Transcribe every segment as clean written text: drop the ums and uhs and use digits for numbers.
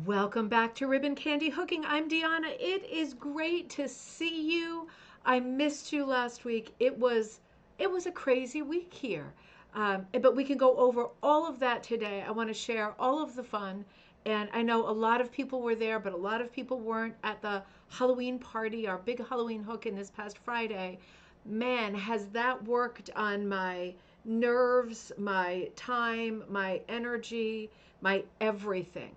Welcome back to Ribbon Candy Hooking. I'm Deanna. It is great to see you. I missed you last week. It was a crazy week here. But we can go over all of that today. I want to share all of the fun. And I know a lot of people were there, but a lot of people weren't at the Halloween party, our big Halloween hook in this past Friday. Man, has that worked on my nerves, my time, my energy, my everything,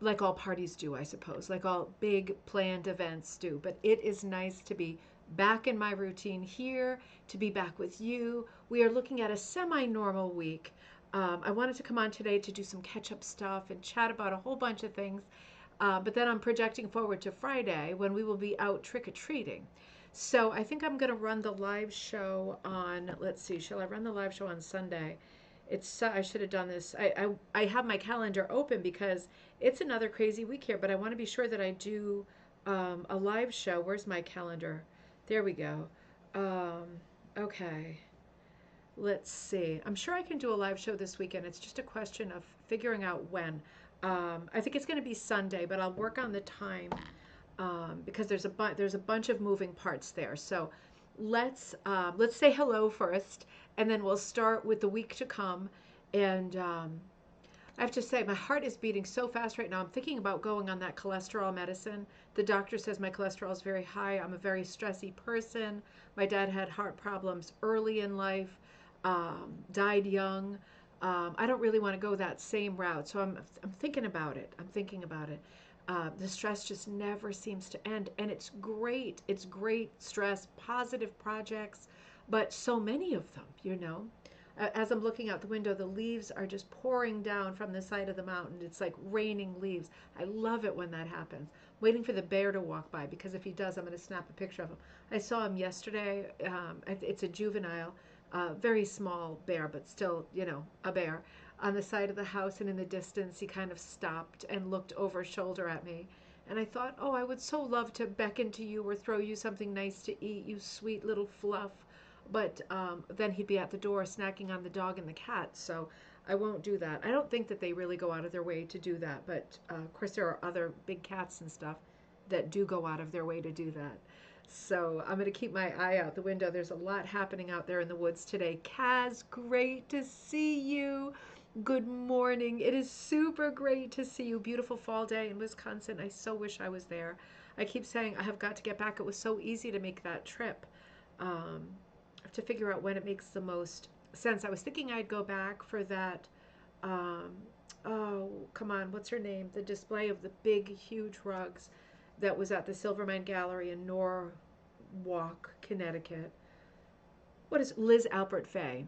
like all parties do, I suppose, like all big planned events do. But it is nice to be back in my routine here, to be back with you. We are looking at a semi normal week. I wanted to come on today to do some catch up stuff and chat about a whole bunch of things. But then I'm projecting forward to Friday when we will be out trick or treating. So I think I'm going to run the live show on, let's see, shall I run the live show on Sunday? I should have done this. I have my calendar open because it's another crazy week here, but I want to be sure that I do a live show. Where's my calendar? There we go. Um, okay. Let's see. I'm sure I can do a live show this weekend. It's just a question of figuring out when. I think it's going to be Sunday, but I'll work on the time because there's a bunch of moving parts there. So let's say hello first, and then we'll start with the week to come. And I have to say, my heart is beating so fast right now. I'm thinking about going on that cholesterol medicine. The doctor says my cholesterol is very high. I'm a very stressy person. My dad had heart problems early in life, died young. I don't really want to go that same route. So I'm thinking about it. I'm thinking about it. The stress just never seems to end. And it's great. It's great stress, positive projects, but so many of them, you know. As I'm looking out the window, the leaves are just pouring down from the side of the mountain. It's like raining leaves. I love it when that happens. Waiting for the bear to walk by because if he does, I'm going to snap a picture of him. I saw him yesterday. It's a juvenile, very small bear, but still, a bear on the side of the house. And in the distance, he kind of stopped and looked over his shoulder at me. And I thought, oh, I would so love to beckon to you or throw you something nice to eat, you sweet little fluff. But then he'd be at the door snacking on the dog and the cat. So I won't do that. I don't think that they really go out of their way to do that. But of course, there are other big cats and stuff that do go out of their way to do that. So I'm going to keep my eye out the window. There's a lot happening out there in the woods today. Kaz, great to see you. Good morning. It is super great to see you. Beautiful fall day in Wisconsin. I so wish I was there. I keep saying I have got to get back. It was so easy to make that trip. Um, to figure out when it makes the most sense. I was thinking I'd go back for that. Um, oh, come on, what's her name? The display of the big, huge rugs that was at the Silvermine Gallery in Norwalk, Connecticut. What is Liz Albert Fay?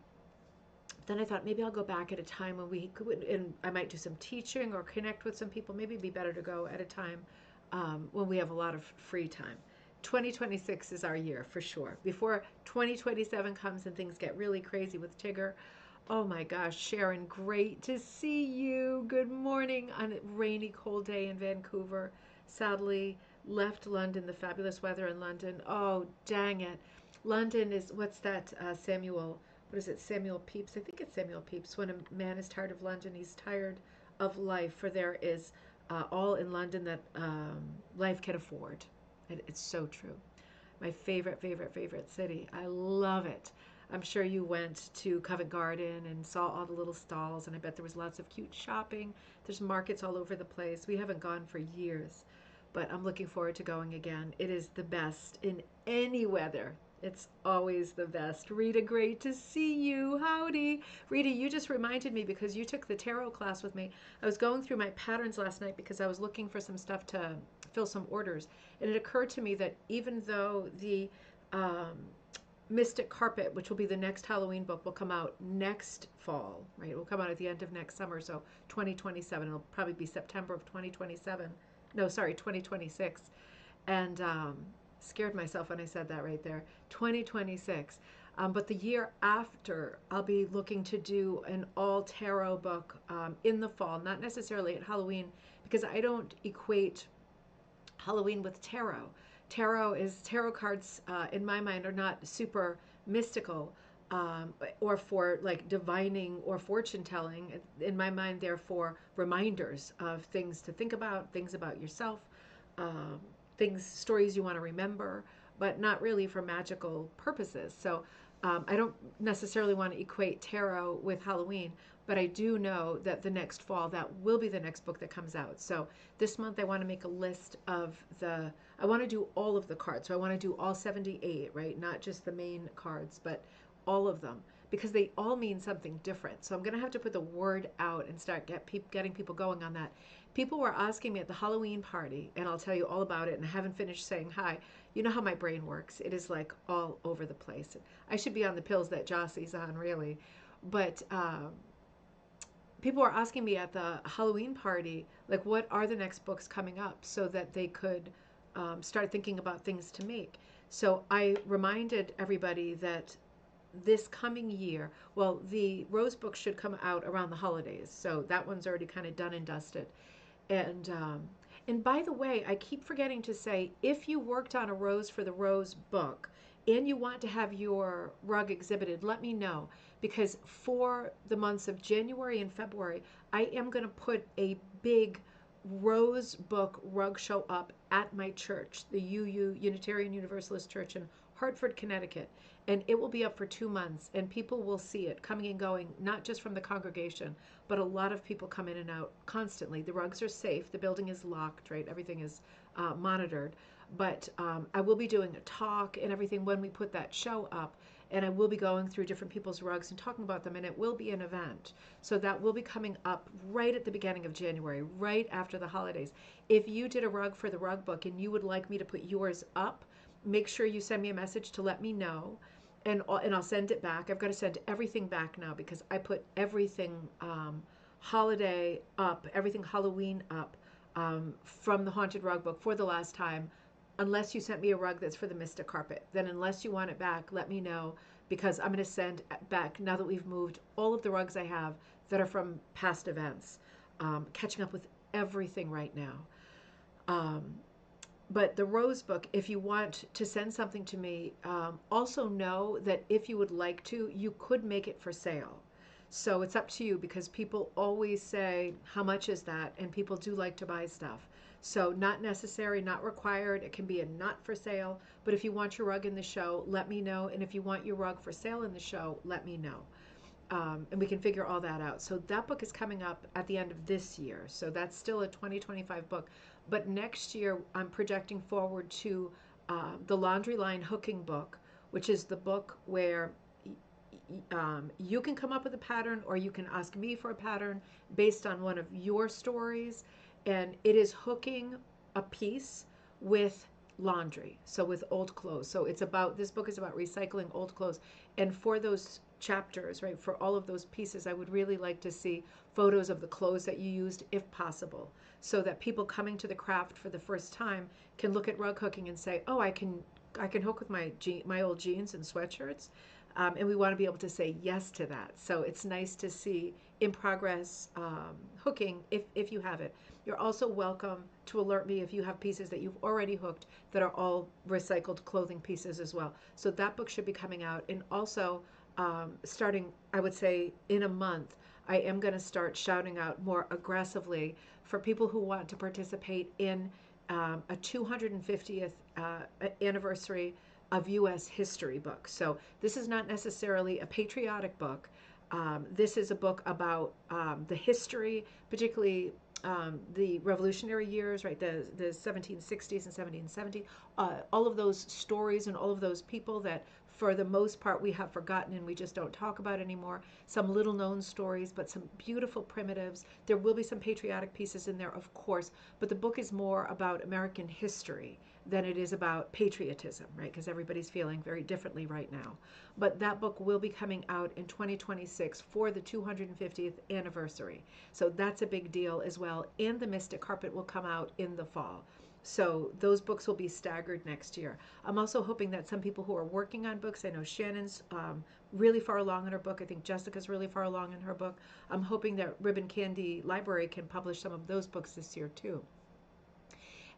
Then I thought maybe I'll go back at a time when we could, and I might do some teaching or connect with some people. Maybe it'd be better to go at a time when we have a lot of free time. 2026 is our year for sure. Before 2027 comes and things get really crazy with Tigger. Oh my gosh, Sharon, great to see you. Good morning on a rainy, cold day in Vancouver. Sadly, left London, the fabulous weather in London. Oh, dang it. London is, what's that, Samuel? What is it, Samuel Pepys? I think it's Samuel Pepys. When a man is tired of London, he's tired of life, for there is all in London that life can afford. It's so true. My favorite, favorite, favorite city. I love it. I'm sure you went to Covent Garden and saw all the little stalls, and I bet there was lots of cute shopping. There's markets all over the place. We haven't gone for years, but I'm looking forward to going again. It is the best in any weather. It's always the best. Rita, great to see you. Howdy. Rita, you just reminded me because you took the tarot class with me. I was going through my patterns last night because I was looking for some stuff to fill some orders. And it occurred to me that even though the um, Mystic Carpet, which will be the next Halloween book, will come out next fall, right? It will come out at the end of next summer, so 2027. It'll probably be September of 2027. No, sorry, 2026. And scared myself when I said that right there. 2026. But the year after, I'll be looking to do an all tarot book in the fall, not necessarily at Halloween, because I don't equate Halloween with tarot. Tarot cards, in my mind, are not super mystical. or for like divining or fortune telling. In my mind, they're for reminders of things to think about, things about yourself, um, things, stories you want to remember, but not really for magical purposes. So I don't necessarily want to equate tarot with Halloween, but I do know that the next fall, that will be the next book that comes out. So this month, I want to make a list of I want to do all of the cards. So I want to do all 78, right? Not just the main cards, but all of them, because they all mean something different. So I'm going to have to put the word out and start getting people going on that. People were asking me at the Halloween party, and I'll tell you all about it, and I haven't finished saying hi. You know how my brain works. It is like all over the place. I should be on the pills that Jossie's on, really. But people were asking me at the Halloween party, like, what are the next books coming up so that they could start thinking about things to make. So I reminded everybody that this coming year, well, the Rose book should come out around the holidays. So that one's already kind of done and dusted. And by the way, I keep forgetting to say, if you worked on a rose for the Rose book and you want to have your rug exhibited, let me know, because for the months of January and February, I am going to put a big Rose book rug show up at my church, the Unitarian Universalist Church in Hartford, Connecticut. And it will be up for 2 months, and people will see it coming and going, not just from the congregation, but a lot of people come in and out constantly. The rugs are safe. The building is locked, right? Everything is monitored. But I will be doing a talk and everything when we put that show up. And I will be going through different people's rugs and talking about them. And it will be an event. So that will be coming up right at the beginning of January, right after the holidays. If you did a rug for the rug book and you would like me to put yours up, make sure you send me a message to let me know, and I'll send it back. I've got to send everything back now because I put everything holiday up, everything Halloween up from the Haunted Rug Book for the last time. Unless you sent me a rug that's for the Mystic Carpet, then unless you want it back, let me know, because I'm going to send back, now that we've moved, all of the rugs I have that are from past events, catching up with everything right now. Um, but the Rose book, if you want to send something to me, also know that if you would like to, you could make it for sale. So it's up to you, because people always say, how much is that? And people do like to buy stuff. So not necessary, not required. It can be a not for sale. But if you want your rug in the show, let me know. And if you want your rug for sale in the show, let me know. And we can figure all that out. So that book is coming up at the end of this year. So that's still a 2025 book. But next year, I'm projecting forward to the Laundry Line Hooking book, which is the book where you can come up with a pattern, or you can ask me for a pattern based on one of your stories. And it is hooking a piece with laundry, so with old clothes. So this book is about recycling old clothes. And for those chapters, right, for all of those pieces, I would really like to see photos of the clothes that you used, if possible, so that people coming to the craft for the first time can look at rug hooking and say, oh, I can hook with my old jeans and sweatshirts. And we want to be able to say yes to that. So it's nice to see in progress hooking if you have it. You're also welcome to alert me if you have pieces that you've already hooked that are all recycled clothing pieces as well. So that book should be coming out. And also, starting, I would say, in a month, I am going to start shouting out more aggressively for people who want to participate in a 250th anniversary of U.S. history book. So this is not necessarily a patriotic book. This is a book about the history, particularly the Revolutionary years, right? The 1760s and 1770s. All of those stories and all of those people that, for the most part, we have forgotten and we just don't talk about anymore. Some little known stories, but some beautiful primitives. There will be some patriotic pieces in there, of course, but the book is more about American history than it is about patriotism, right? Because everybody's feeling very differently right now. But that book will be coming out in 2026 for the 250th anniversary. So that's a big deal as well. And the Mystic Carpet will come out in the fall. So those books will be staggered next year. I'm also hoping that some people who are working on books, I know Shannon's really far along in her book. I think Jessica's really far along in her book. I'm hoping that Ribbon Candy Library can publish some of those books this year too.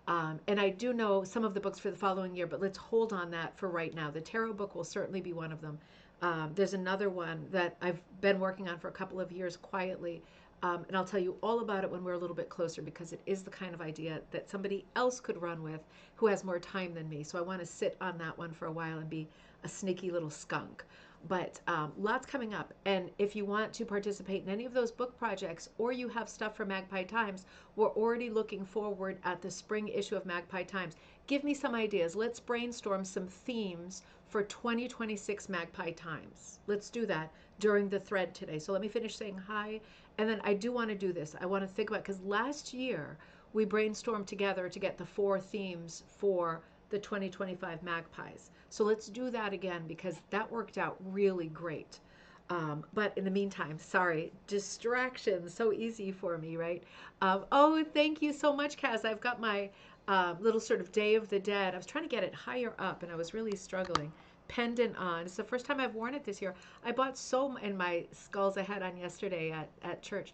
And I do know some of the books for the following year, but let's hold on that for right now. The tarot book will certainly be one of them. There's another one that I've been working on for a couple of years quietly. And I'll tell you all about it when we're a little bit closer because it is the kind of idea that somebody else could run with who has more time than me. So I want to sit on that one for a while and be a sneaky little skunk. But lots coming up. And if you want to participate in any of those book projects or you have stuff for Magpie Times, we're already looking forward at the spring issue of Magpie Times. Give me some ideas. Let's brainstorm some themes for 2026 Magpie Times. Let's do that during the thread today. So let me finish saying hi. And then I do want to do this. I want to think about, because last year we brainstormed together to get the 4 themes for the 2025 Magpies. So let's do that again because that worked out really great. But in the meantime, sorry, distractions, so easy for me, right? Oh, thank you so much, Kaz. I've got my little sort of Day of the Dead. I was trying to get it higher up and I was really struggling. Pendant on. It's the first time I've worn it this year. I bought so in my skulls I had on yesterday at church.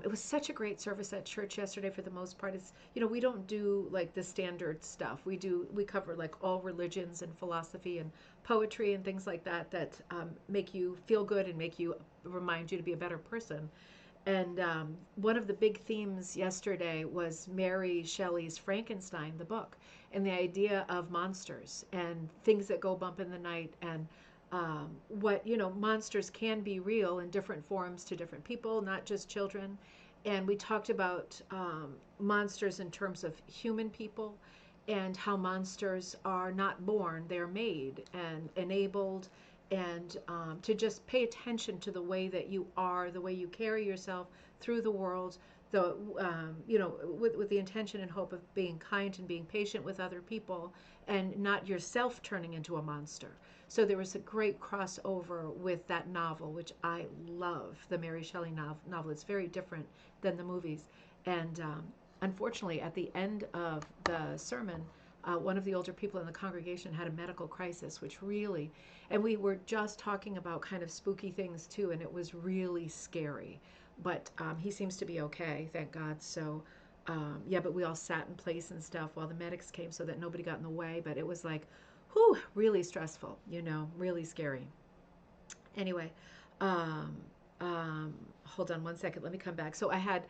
It was such a great service at church yesterday for the most part. It's, we don't do like the standard stuff. We cover like all religions and philosophy and poetry and things like that that make you feel good and remind you to be a better person. And one of the big themes yesterday was Mary Shelley's Frankenstein, the book, and the idea of monsters and things that go bump in the night and monsters can be real in different forms to different people, not just children. And we talked about monsters in terms of human people and how monsters are not born, they're made and enabled, and to just pay attention to the way that you are, the way you carry yourself through the world, with the intention and hope of being kind and being patient with other people, and not yourself turning into a monster. So there was a great crossover with that novel, which I love, the Mary Shelley novel. It's very different than the movies, and unfortunately, at the end of the sermon, one of the older people in the congregation had a medical crisis, which really, and we were just talking about kind of spooky things too, and it was really scary. But he seems to be okay, thank God. So, yeah, but we all sat in place and stuff while the medics came so that nobody got in the way. But it was like, whew, really stressful, really scary. Anyway, um, hold on one second. Let me come back. So I had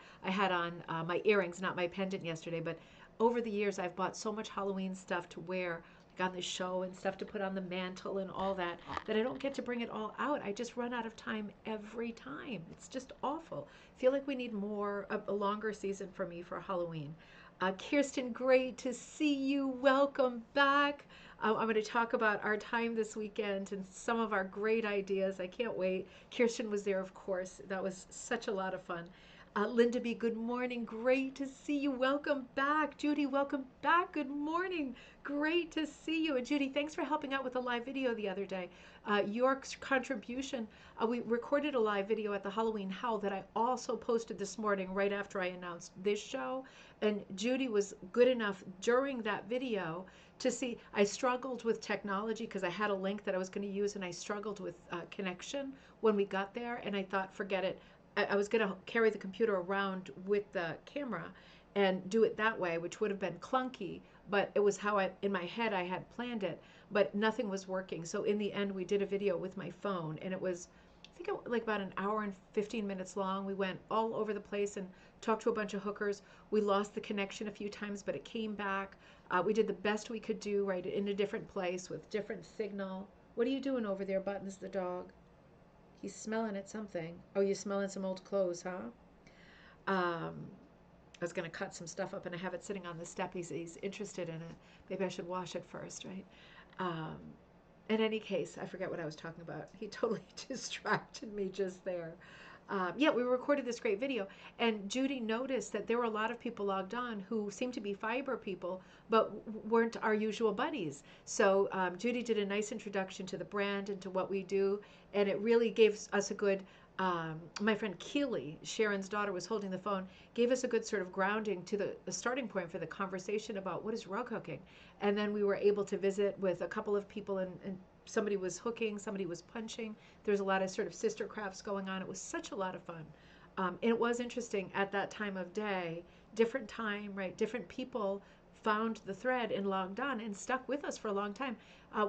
on my earrings, not my pendant yesterday, but over the years I've bought so much Halloween stuff to wear, like on the show and stuff to put on the mantle and all that, that I don't get to bring it all out. I just run out of time every time. It's just awful. I feel like we need a longer season for me for Halloween. Kirsten, great to see you. Welcome back. I'm going to talk about our time this weekend and some of our great ideas. I can't wait. Kirsten was there, of course. That was such a lot of fun. Linda B., good morning. Great to see you. Welcome back. Judy, welcome back. Good morning. Great to see you. And Judy, thanks for helping out with the live video the other day. Your contribution, we recorded a live video at the Halloween Howl that I also posted this morning right after I announced this show. And Judy was good enough during that video to see. I struggled with technology because I had a link that I was going to use and I struggled with connection when we got there. And I thought, forget it. I was going to carry the computer around with the camera and do it that way, which would have been clunky, but it was how in my head I had planned it, but nothing was working. So in the end, we did a video with my phone, and it was, I think, like about an hour and 15 minutes long. We went all over the place and talked to a bunch of hookers. We lost the connection a few times, but it came back. We did the best we could do, right, in a different place with different signal. What are you doing over there, Buttons the dog? He's smelling at something. Oh, you're smelling some old clothes, huh? I was going to cut some stuff up and I have it sitting on the step. He's interested in it. Maybe I should wash it first, right? Um, in any case, I forget what I was talking about. He totally distracted me just there. Yeah, we recorded this great video, and Judy noticed that there were a lot of people logged on who seemed to be fiber people, but weren't our usual buddies. So Judy did a nice introduction to the brand and to what we do, and it really gave us a good. My friend Keely, Sharon's daughter, was holding the phone, gave us a good sort of grounding to the starting point for the conversation about what is rug hooking. And then we were able to visit with a couple of people, and somebody was hooking, somebody was punching. There's a lot of sort of sister crafts going on. It was such a lot of fun. And it was interesting at that time of day, different time, right? Different people found the thread and logged on and stuck with us for a long time.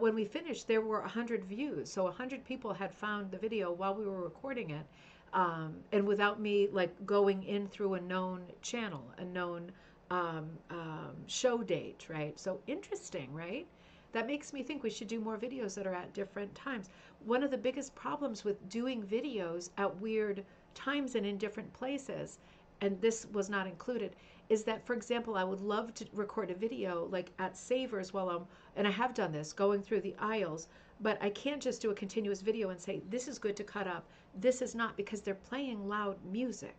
When we finished, there were 100 views. So 100 people had found the video while we were recording it. And without me like going in through a known channel, a known show date, right? So interesting, right? That makes me think we should do more videos that are at different times. One of the biggest problems with doing videos at weird times and in different places, and this was not included, is that, for example, I would love to record a video like at Savers while and I have done this, going through the aisles, but I can't just do a continuous video and say, this is good to cut up, this is not, because they're playing loud music.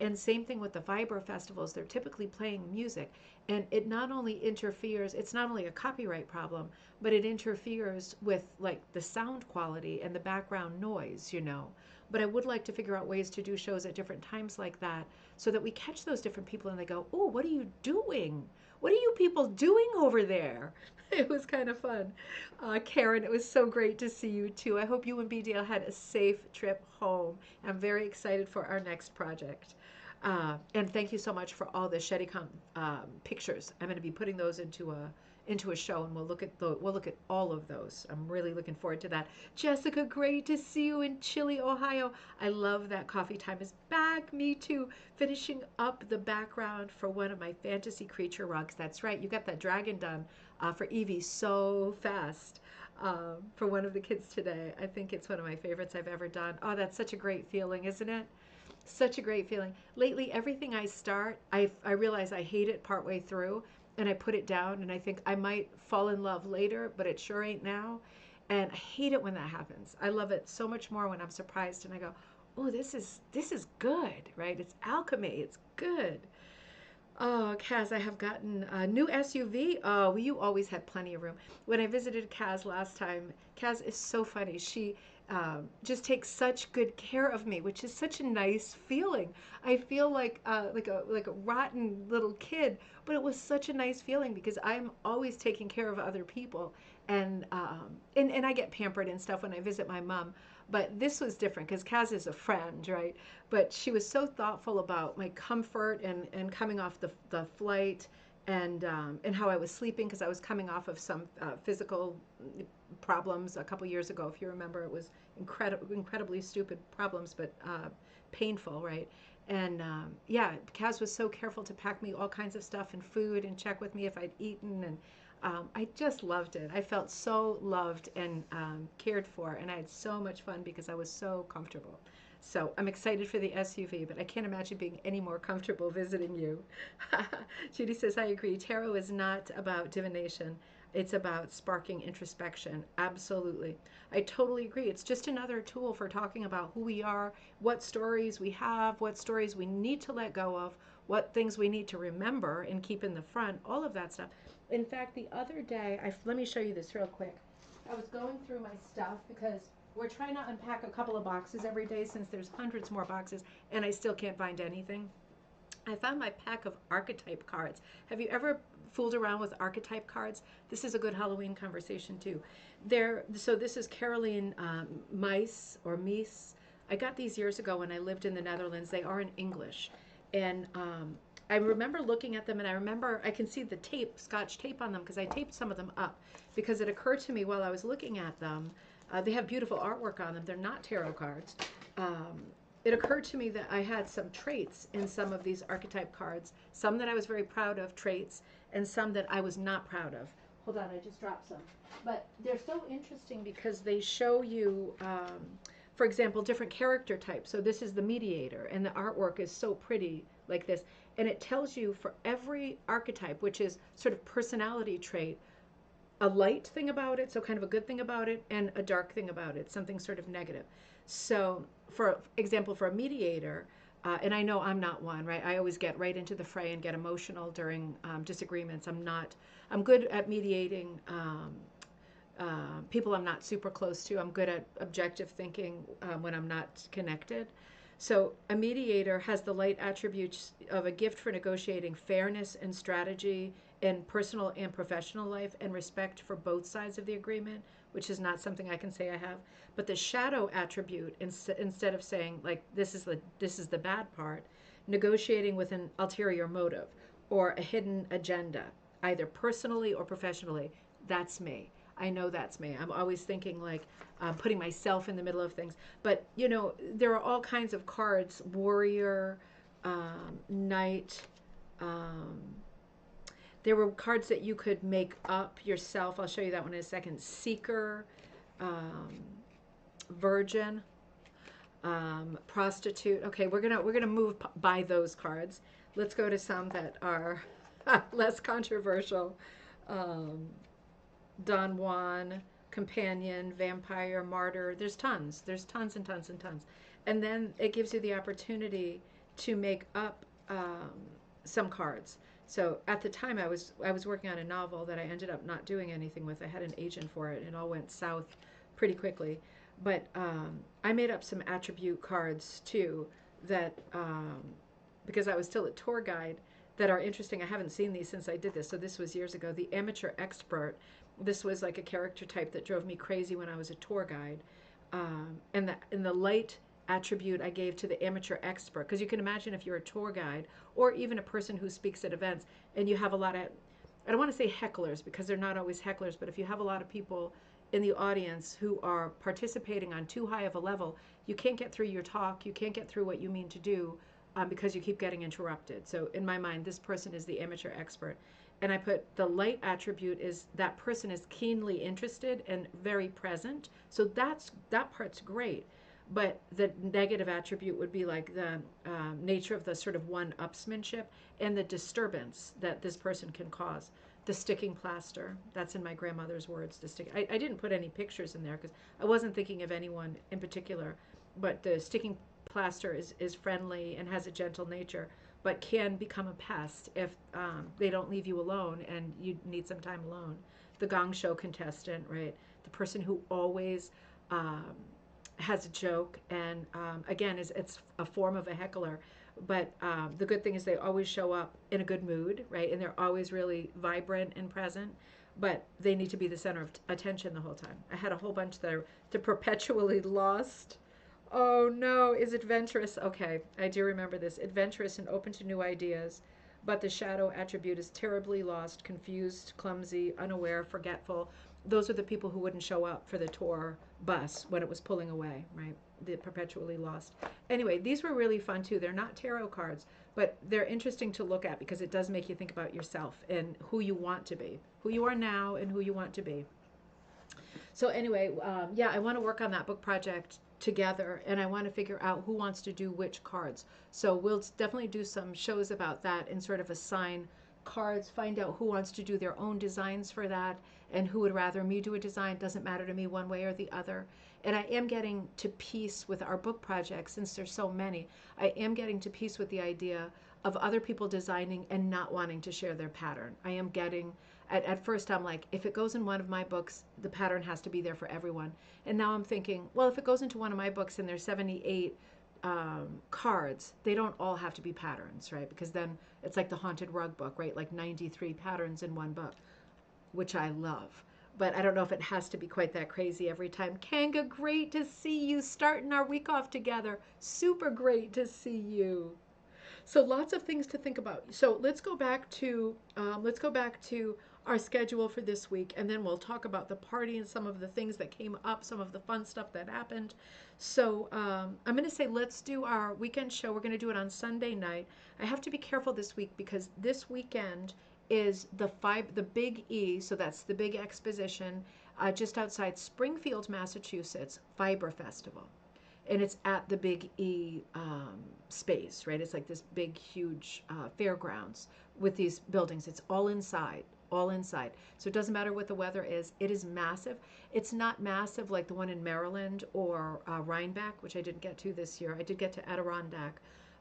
And same thing with the Vibro festivals, they're typically playing music. And it not only interferes, it's not only a copyright problem, but it interferes with like the sound quality and the background noise, you know. But I would like to figure out ways to do shows at different times like that so that we catch those different people and they go, oh, what are you doing? What are you people doing over there? It was kind of fun. Karen, it was so great to see you too. I hope you and BDL had a safe trip home. I'm very excited for our next project. And thank you so much for all the ShediCom pictures. I'm going to be putting those into a show, and we'll look at all of those. I'm really looking forward to that. Jessica, great to see you in Chile, Ohio. I love that Coffee Time is back. Me too. Finishing up the background for one of my fantasy creature rugs. That's right. You got that dragon done for Evie so fast. For one of the kids today. I think it's one of my favorites I've ever done. Oh, that's such a great feeling, isn't it? Such a great feeling. Lately, everything I start, I realize I hate it partway through, and I put it down, and I think I might fall in love later, but it sure ain't now. And I hate it when that happens. I love it so much more when I'm surprised and I go, oh, this is good, right? It's alchemy. It's good. Oh, Kaz, I have gotten a new SUV. Oh, well, you always had plenty of room. When I visited Kaz last time, Kaz is so funny. She just takes such good care of me, which is such a nice feeling. I feel like a rotten little kid, but it was such a nice feeling because I'm always taking care of other people, and I get pampered and stuff when I visit my mom. But this was different because Kaz is a friend, right? But she was so thoughtful about my comfort and coming off the flight and how I was sleeping because I was coming off of some physical problems a couple years ago. If you remember, it was incredibly stupid problems, but painful, right? And yeah, Kaz was so careful to pack me all kinds of stuff and food and check with me if I'd eaten. And I just loved it. I felt so loved and cared for, and I had so much fun because I was so comfortable. So I'm excited for the SUV, but I can't imagine being any more comfortable visiting you. Judy says, I agree. Tarot is not about divination. It's about sparking introspection. Absolutely. I totally agree. It's just another tool for talking about who we are, what stories we have, what stories we need to let go of, what things we need to remember and keep in the front, all of that stuff. In fact, the other day, let me show you this real quick. I was going through my stuff because we're trying to unpack a couple of boxes every day since there's hundreds more boxes and I still can't find anything. I found my pack of archetype cards. Have you ever fooled around with archetype cards? This is a good Halloween conversation too. So this is Caroline Meis or Mies. I got these years ago when I lived in the Netherlands. They are in English. And I remember looking at them and I can see the Scotch tape on them because I taped some of them up because it occurred to me while I was looking at them. They have beautiful artwork on them. They're not tarot cards. It occurred to me that I had some traits in some of these archetype cards, some that I was very proud of, traits, and some that I was not proud of. Hold on, I just dropped some. But they're so interesting because they show you, for example, different character types. So this is the mediator, and the artwork is so pretty like this. And it tells you for every archetype, which is sort of personality trait, a light thing about it, so kind of a good thing about it, and a dark thing about it, something sort of negative. So, for example, for a mediator, and I know I'm not one, right? I always get right into the fray and get emotional during disagreements. I'm good at mediating people I'm not super close to. I'm good at objective thinking when I'm not connected. So a mediator has the light attributes of a gift for negotiating fairness and strategy in personal and professional life and respect for both sides of the agreement, which is not something I can say I have. But the shadow attribute, instead of saying like this is the bad part, negotiating with an ulterior motive or a hidden agenda. either personally or professionally. That's me. I know that's me. I'm always thinking like putting myself in the middle of things. But you know, there are all kinds of cards: warrior, knight. Um, there were cards that you could make up yourself. I'll show you that one in a second. Seeker, um, virgin, prostitute. Okay, we're gonna move by those cards. Let's go to some that are less controversial. Um, Don Juan, companion, vampire, martyr. There's tons and tons and tons. And then it gives you the opportunity to make up some cards. So at the time, I was working on a novel that I ended up not doing anything with. I had an agent for it, and it all went south pretty quickly. But I made up some attribute cards too that because I was still a tour guide that are interesting. I haven't seen these since I did this, so this was years ago. The amateur expert. This was like a character type that drove me crazy when I was a tour guide. And the light attribute I gave to the amateur expert, because you can imagine if you're a tour guide or even a person who speaks at events and you have a lot of, I don't want to say hecklers because they're not always hecklers, but if you have a lot of people in the audience who are participating on too high of a level, you can't get through your talk, you can't get through what you mean to do because you keep getting interrupted. So in my mind, this person is the amateur expert. And I put the light attribute is that person is keenly interested and very present. So that part's great. But the negative attribute would be like the nature of the sort of one-upsmanship and the disturbance that this person can cause. The sticking plaster, that's in my grandmother's words. I didn't put any pictures in there because I wasn't thinking of anyone in particular. But the sticking plaster is friendly and has a gentle nature, but can become a pest if they don't leave you alone and you need some time alone. The gong show contestant, right? The person who always has a joke and again, it's a form of a heckler. But the good thing is they always show up in a good mood, right? And they're always really vibrant and present. But they need to be the center of attention the whole time. I had a whole bunch that are the perpetually lost. Oh no, is adventurous. Okay, I do remember this. Adventurous and open to new ideas, but the shadow attribute is terribly lost, confused, clumsy, unaware, forgetful. Those are the people who wouldn't show up for the tour bus when it was pulling away, right? The perpetually lost. Anyway, these were really fun too. They're not tarot cards, but they're interesting to look at because it does make you think about yourself and who you want to be, who you are now and who you want to be. So anyway, yeah, I want to work on that book project together, and I want to figure out who wants to do which cards. So we'll definitely do some shows about that and sort of assign cards, find out who wants to do their own designs for that, and who would rather me do a design. Doesn't matter to me one way or the other. And I am getting to peace with our book project since there's so many. I am getting to peace with the idea of other people designing and not wanting to share their pattern. I am getting at first I'm like, if it goes in one of my books, the pattern has to be there for everyone. And now I'm thinking, well, if it goes into one of my books and there's 78 cards, they don't all have to be patterns, right? Because then it's like the haunted rug book, right? Like 93 patterns in one book, which I love. But I don't know if it has to be quite that crazy every time. Kanga, great to see you starting our week off together. Super great to see you. So lots of things to think about. So let's go back to our schedule for this week, and then we'll talk about the party and some of the things that came up, some of the fun stuff that happened. So I'm going to say let's do our weekend show. We're going to do it on Sunday night. I have to be careful this week because this weekend is the Big E, so that's the big exposition just outside Springfield, Massachusetts, Fiber Festival, and it's at the Big E space, right? It's like this big, huge fairgrounds with these buildings. It's all inside, all inside. So it doesn't matter what the weather is. It is massive. It's not massive like the one in Maryland or Rhinebeck, which I didn't get to this year. I did get to Adirondack.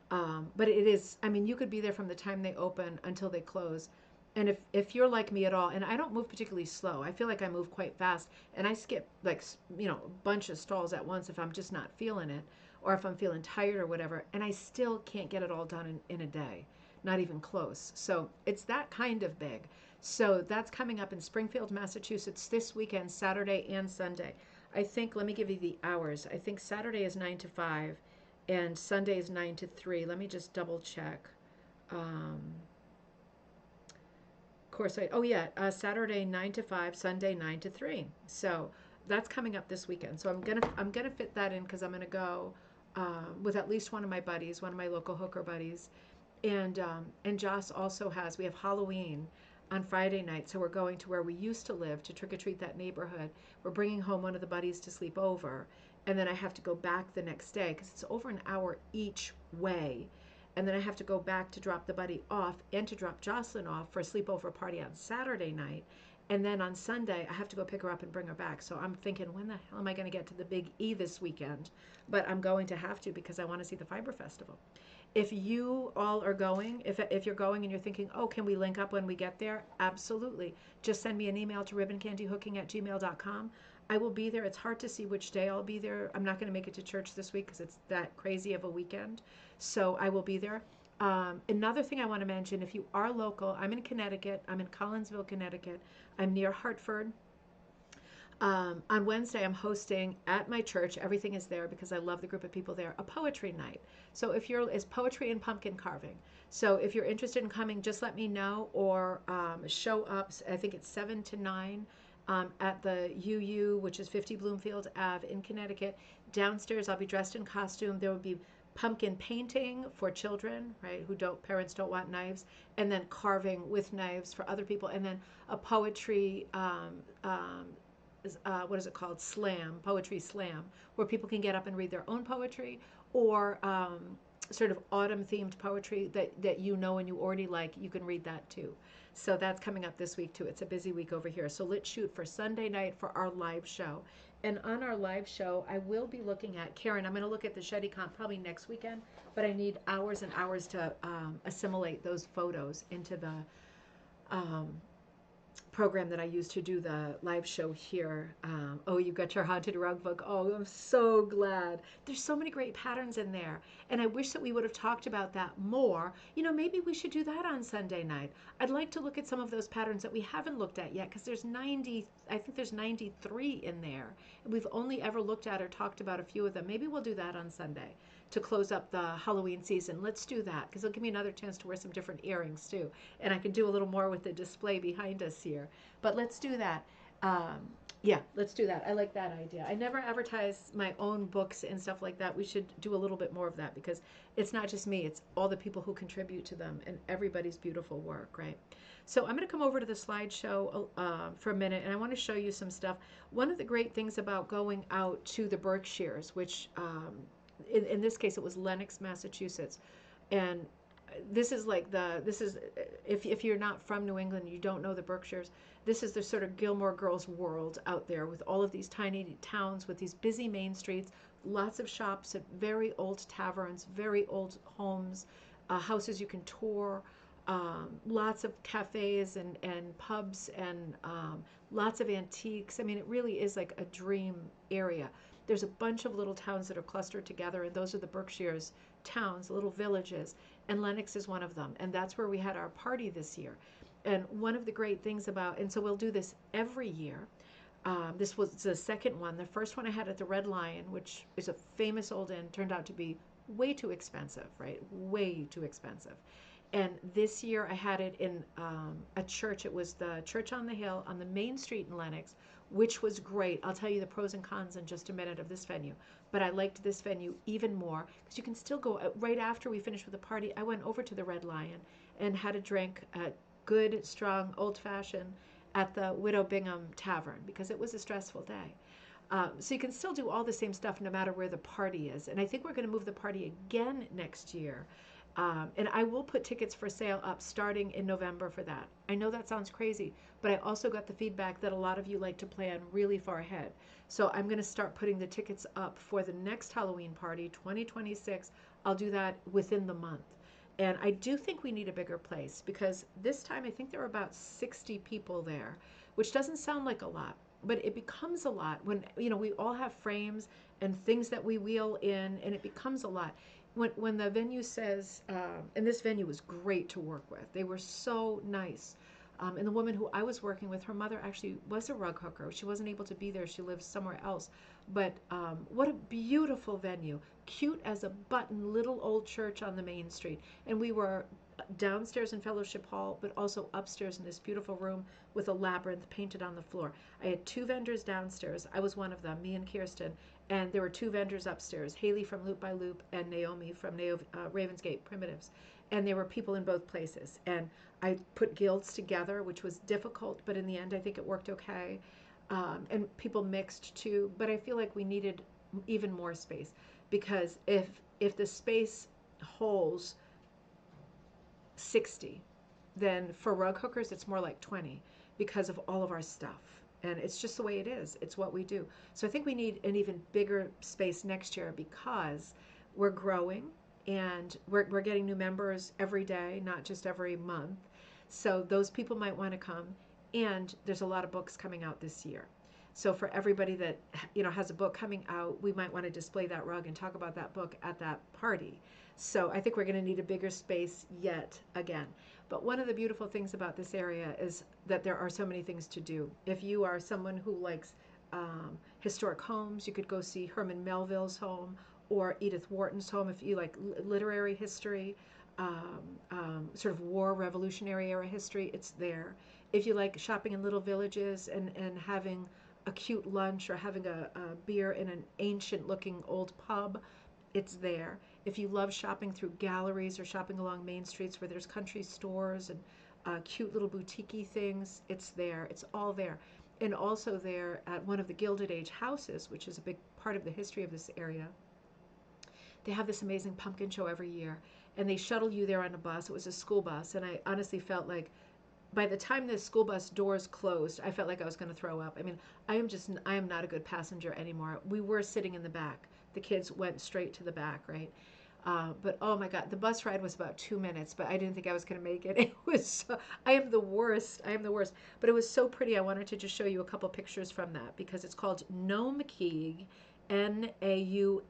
But it is, I mean, you could be there from the time they open until they close. And if you're like me at all, and I don't move particularly slow, I feel like I move quite fast, and I skip like a bunch of stalls at once if I'm just not feeling it, or if I'm feeling tired or whatever, and I still can't get it all done in a day, not even close. So it's that kind of big. So that's coming up in Springfield, Massachusetts this weekend, Saturday and Sunday. I think, let me give you the hours. I think Saturday is 9 to 5, and Sunday is 9 to 3. Let me just double check. course, oh yeah, Saturday 9 to 5, Sunday 9 to 3. So that's coming up this weekend. So I'm gonna fit that in because I'm gonna go with at least one of my buddies, one of my local hooker buddies, and Joss also has. We have Halloween on Friday night, so we're going to where we used to live to trick or treat that neighborhood. We're bringing home one of the buddies to sleep over, and then I have to go back the next day because it's over an hour each way. And then I have to go back to drop the buddy off and to drop Jocelyn off for a sleepover party on Saturday night. And then on Sunday, I have to go pick her up and bring her back. So I'm thinking, when the hell am I going to get to the Big E this weekend? But I'm going to have to because I want to see the Fiber Festival. If you all are going, if you're going and you're thinking, oh, can we link up when we get there? Absolutely. Just send me an email to ribboncandyhooking@gmail.com. I will be there. It's hard to see which day I'll be there. I'm not going to make it to church this week because it's that crazy of a weekend. So I will be there. Another thing I want to mention, if you are local, I'm in Connecticut. I'm in Collinsville, Connecticut. I'm near Hartford. On Wednesday, I'm hosting at my church. Everything is there because I love the group of people there. A poetry night. So it's poetry and pumpkin carving. So if you're interested in coming, just let me know or show up. I think it's 7 to 9 at the UU, which is 50 Bloomfield Ave in Connecticut. Downstairs, I'll be dressed in costume. There will be pumpkin painting for children, right? Parents don't want knives, and then carving with knives for other people, and then a poetry what is it called? Poetry slam, where people can get up and read their own poetry or sort of autumn themed poetry that you know and you already like. You can read that too. So that's coming up this week too. It's a busy week over here. So let's shoot for Sunday night for our live show. And on our live show, I will be looking at, Karen, I'm going to look at the Shetty Comp probably next weekend, but I need hours and hours to assimilate those photos into the um, program that I use to do the live show here. Oh, you got your haunted rug book. Oh, I'm so glad. There's so many great patterns in there. And I wish that we would have talked about that more. Maybe we should do that on Sunday night. I'd like to look at some of those patterns that we haven't looked at yet because there's 90, I think there's 93 in there. And we've only ever looked at or talked about a few of them. Maybe we'll do that on Sunday to close up the Halloween season. Let's do that because it'll give me another chance to wear some different earrings too. And I can do a little more with the display behind us here. But let's do that. Yeah, let's do that. I like that idea. I never advertise my own books and stuff like that. We should do a little bit more of that because it's not just me, it's all the people who contribute to them and everybody's beautiful work, right? So I'm going to come over to the slideshow for a minute and I want to show you some stuff. One of the great things about going out to the Berkshires, which in this case it was Lenox, Massachusetts, and this is if you're not from New England, you don't know the Berkshires, this is the sort of Gilmore Girls world out there with all of these tiny towns with these busy main streets, lots of shops at very old taverns, very old homes, houses you can tour, lots of cafes and pubs and lots of antiques. I mean, it really is like a dream area. There's a bunch of little towns that are clustered together, and those are the Berkshires towns, little villages, and Lenox is one of them. And that's where we had our party this year. And one of the great things and so we'll do this every year. This was the second one. The first one I had at the Red Lion, which is a famous old inn, turned out to be way too expensive, right? Way too expensive. And this year I had it in a church. It was the Church on the Hill on the main street in Lenox, which was great. I'll tell you the pros and cons in just a minute of this venue. But I liked this venue even more because you can still go. Right after we finished with the party, I went over to the Red Lion and had a drink, a good, strong, old-fashioned at the Widow Bingham Tavern because it was a stressful day. So you can still do all the same stuff no matter where the party is. And I think we're going to move the party again next year. And I will put tickets for sale up starting in November for that. I know that sounds crazy, but I also got the feedback that a lot of you like to plan really far ahead. So I'm going to start putting the tickets up for the next Halloween party, 2026. I'll do that within the month. And I do think we need a bigger place because this time I think there are about 60 people there, which doesn't sound like a lot, but it becomes a lot when, we all have frames and things that we wheel in, and it becomes a lot. When the venue says, and this venue was great to work with, they were so nice. And the woman who I was working with, her mother actually was a rug hooker. She wasn't able to be there. She lives somewhere else. But what a beautiful venue. cute as a button little old church on the main street. And we were downstairs in Fellowship Hall, but also upstairs in this beautiful room with a labyrinth painted on the floor. I had two vendors downstairs. I was one of them, me and Kirsten. And there were two vendors upstairs, Haley from Loop by Loop and Naomi from Ravensgate Primitives. And there were people in both places. And I put guilds together, which was difficult, but in the end, I think it worked okay. And people mixed too. But I feel like we needed even more space, because if the space holds 60, then for rug hookers it's more like 20, because of all of our stuff. And it's just the way it is. It's what we do. So I think we need an even bigger space next year, because we're growing and we're getting new members every day, not just every month. So those people might want to come. And there's a lot of books coming out this year. So for everybody that has a book coming out, we might want to display that rug and talk about that book at that party. So I think we're going to need a bigger space yet again. But one of the beautiful things about this area is that there are so many things to do. If you are someone who likes historic homes, you could go see Herman Melville's home or Edith Wharton's home. If you like literary history, sort of war, Revolutionary era history, it's there. If you like shopping in little villages and having a cute lunch or having a beer in an ancient looking old pub, it's there. If you love shopping through galleries or shopping along main streets where there's country stores and cute little boutique-y things, it's there. It's all there. And also there at one of the Gilded Age houses, which is a big part of the history of this area, they have this amazing pumpkin show every year. And they shuttle you there on a bus. It was a school bus. And I honestly felt like by the time the school bus doors closed, I felt like I was going to throw up. I mean, I am not a good passenger anymore. We were sitting in the back. The kids went straight to the back, right? But oh my God, the bus ride was about 2 minutes, but I didn't think I was going to make it. It was, I am the worst. I am the worst. But it was so pretty. I wanted to just show you a couple pictures from that, because it's called Naumkeag, Naumkeag.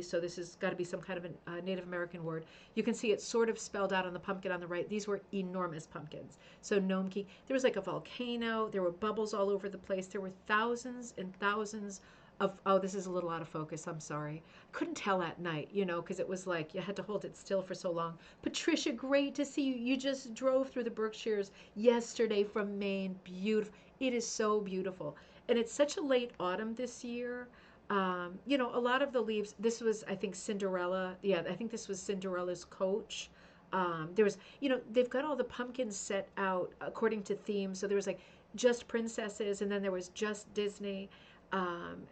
So this has got to be some kind of a Native American word. You can see it's sort of spelled out on the pumpkin on the right. These were enormous pumpkins. So Naumkeag. There was like a volcano. There were bubbles all over the place. There were thousands and thousands of, oh, this is a little out of focus. I'm sorry. Couldn't tell at night, because it was like you had to hold it still for so long. Patricia, great to see you. You just drove through the Berkshires yesterday from Maine. Beautiful. It is so beautiful. And it's such a late autumn this year. A lot of the leaves, this was, I think, Cinderella. Yeah, I think this was Cinderella's coach. There was, they've got all the pumpkins set out according to theme. So there was like just princesses, and then there was just Disney.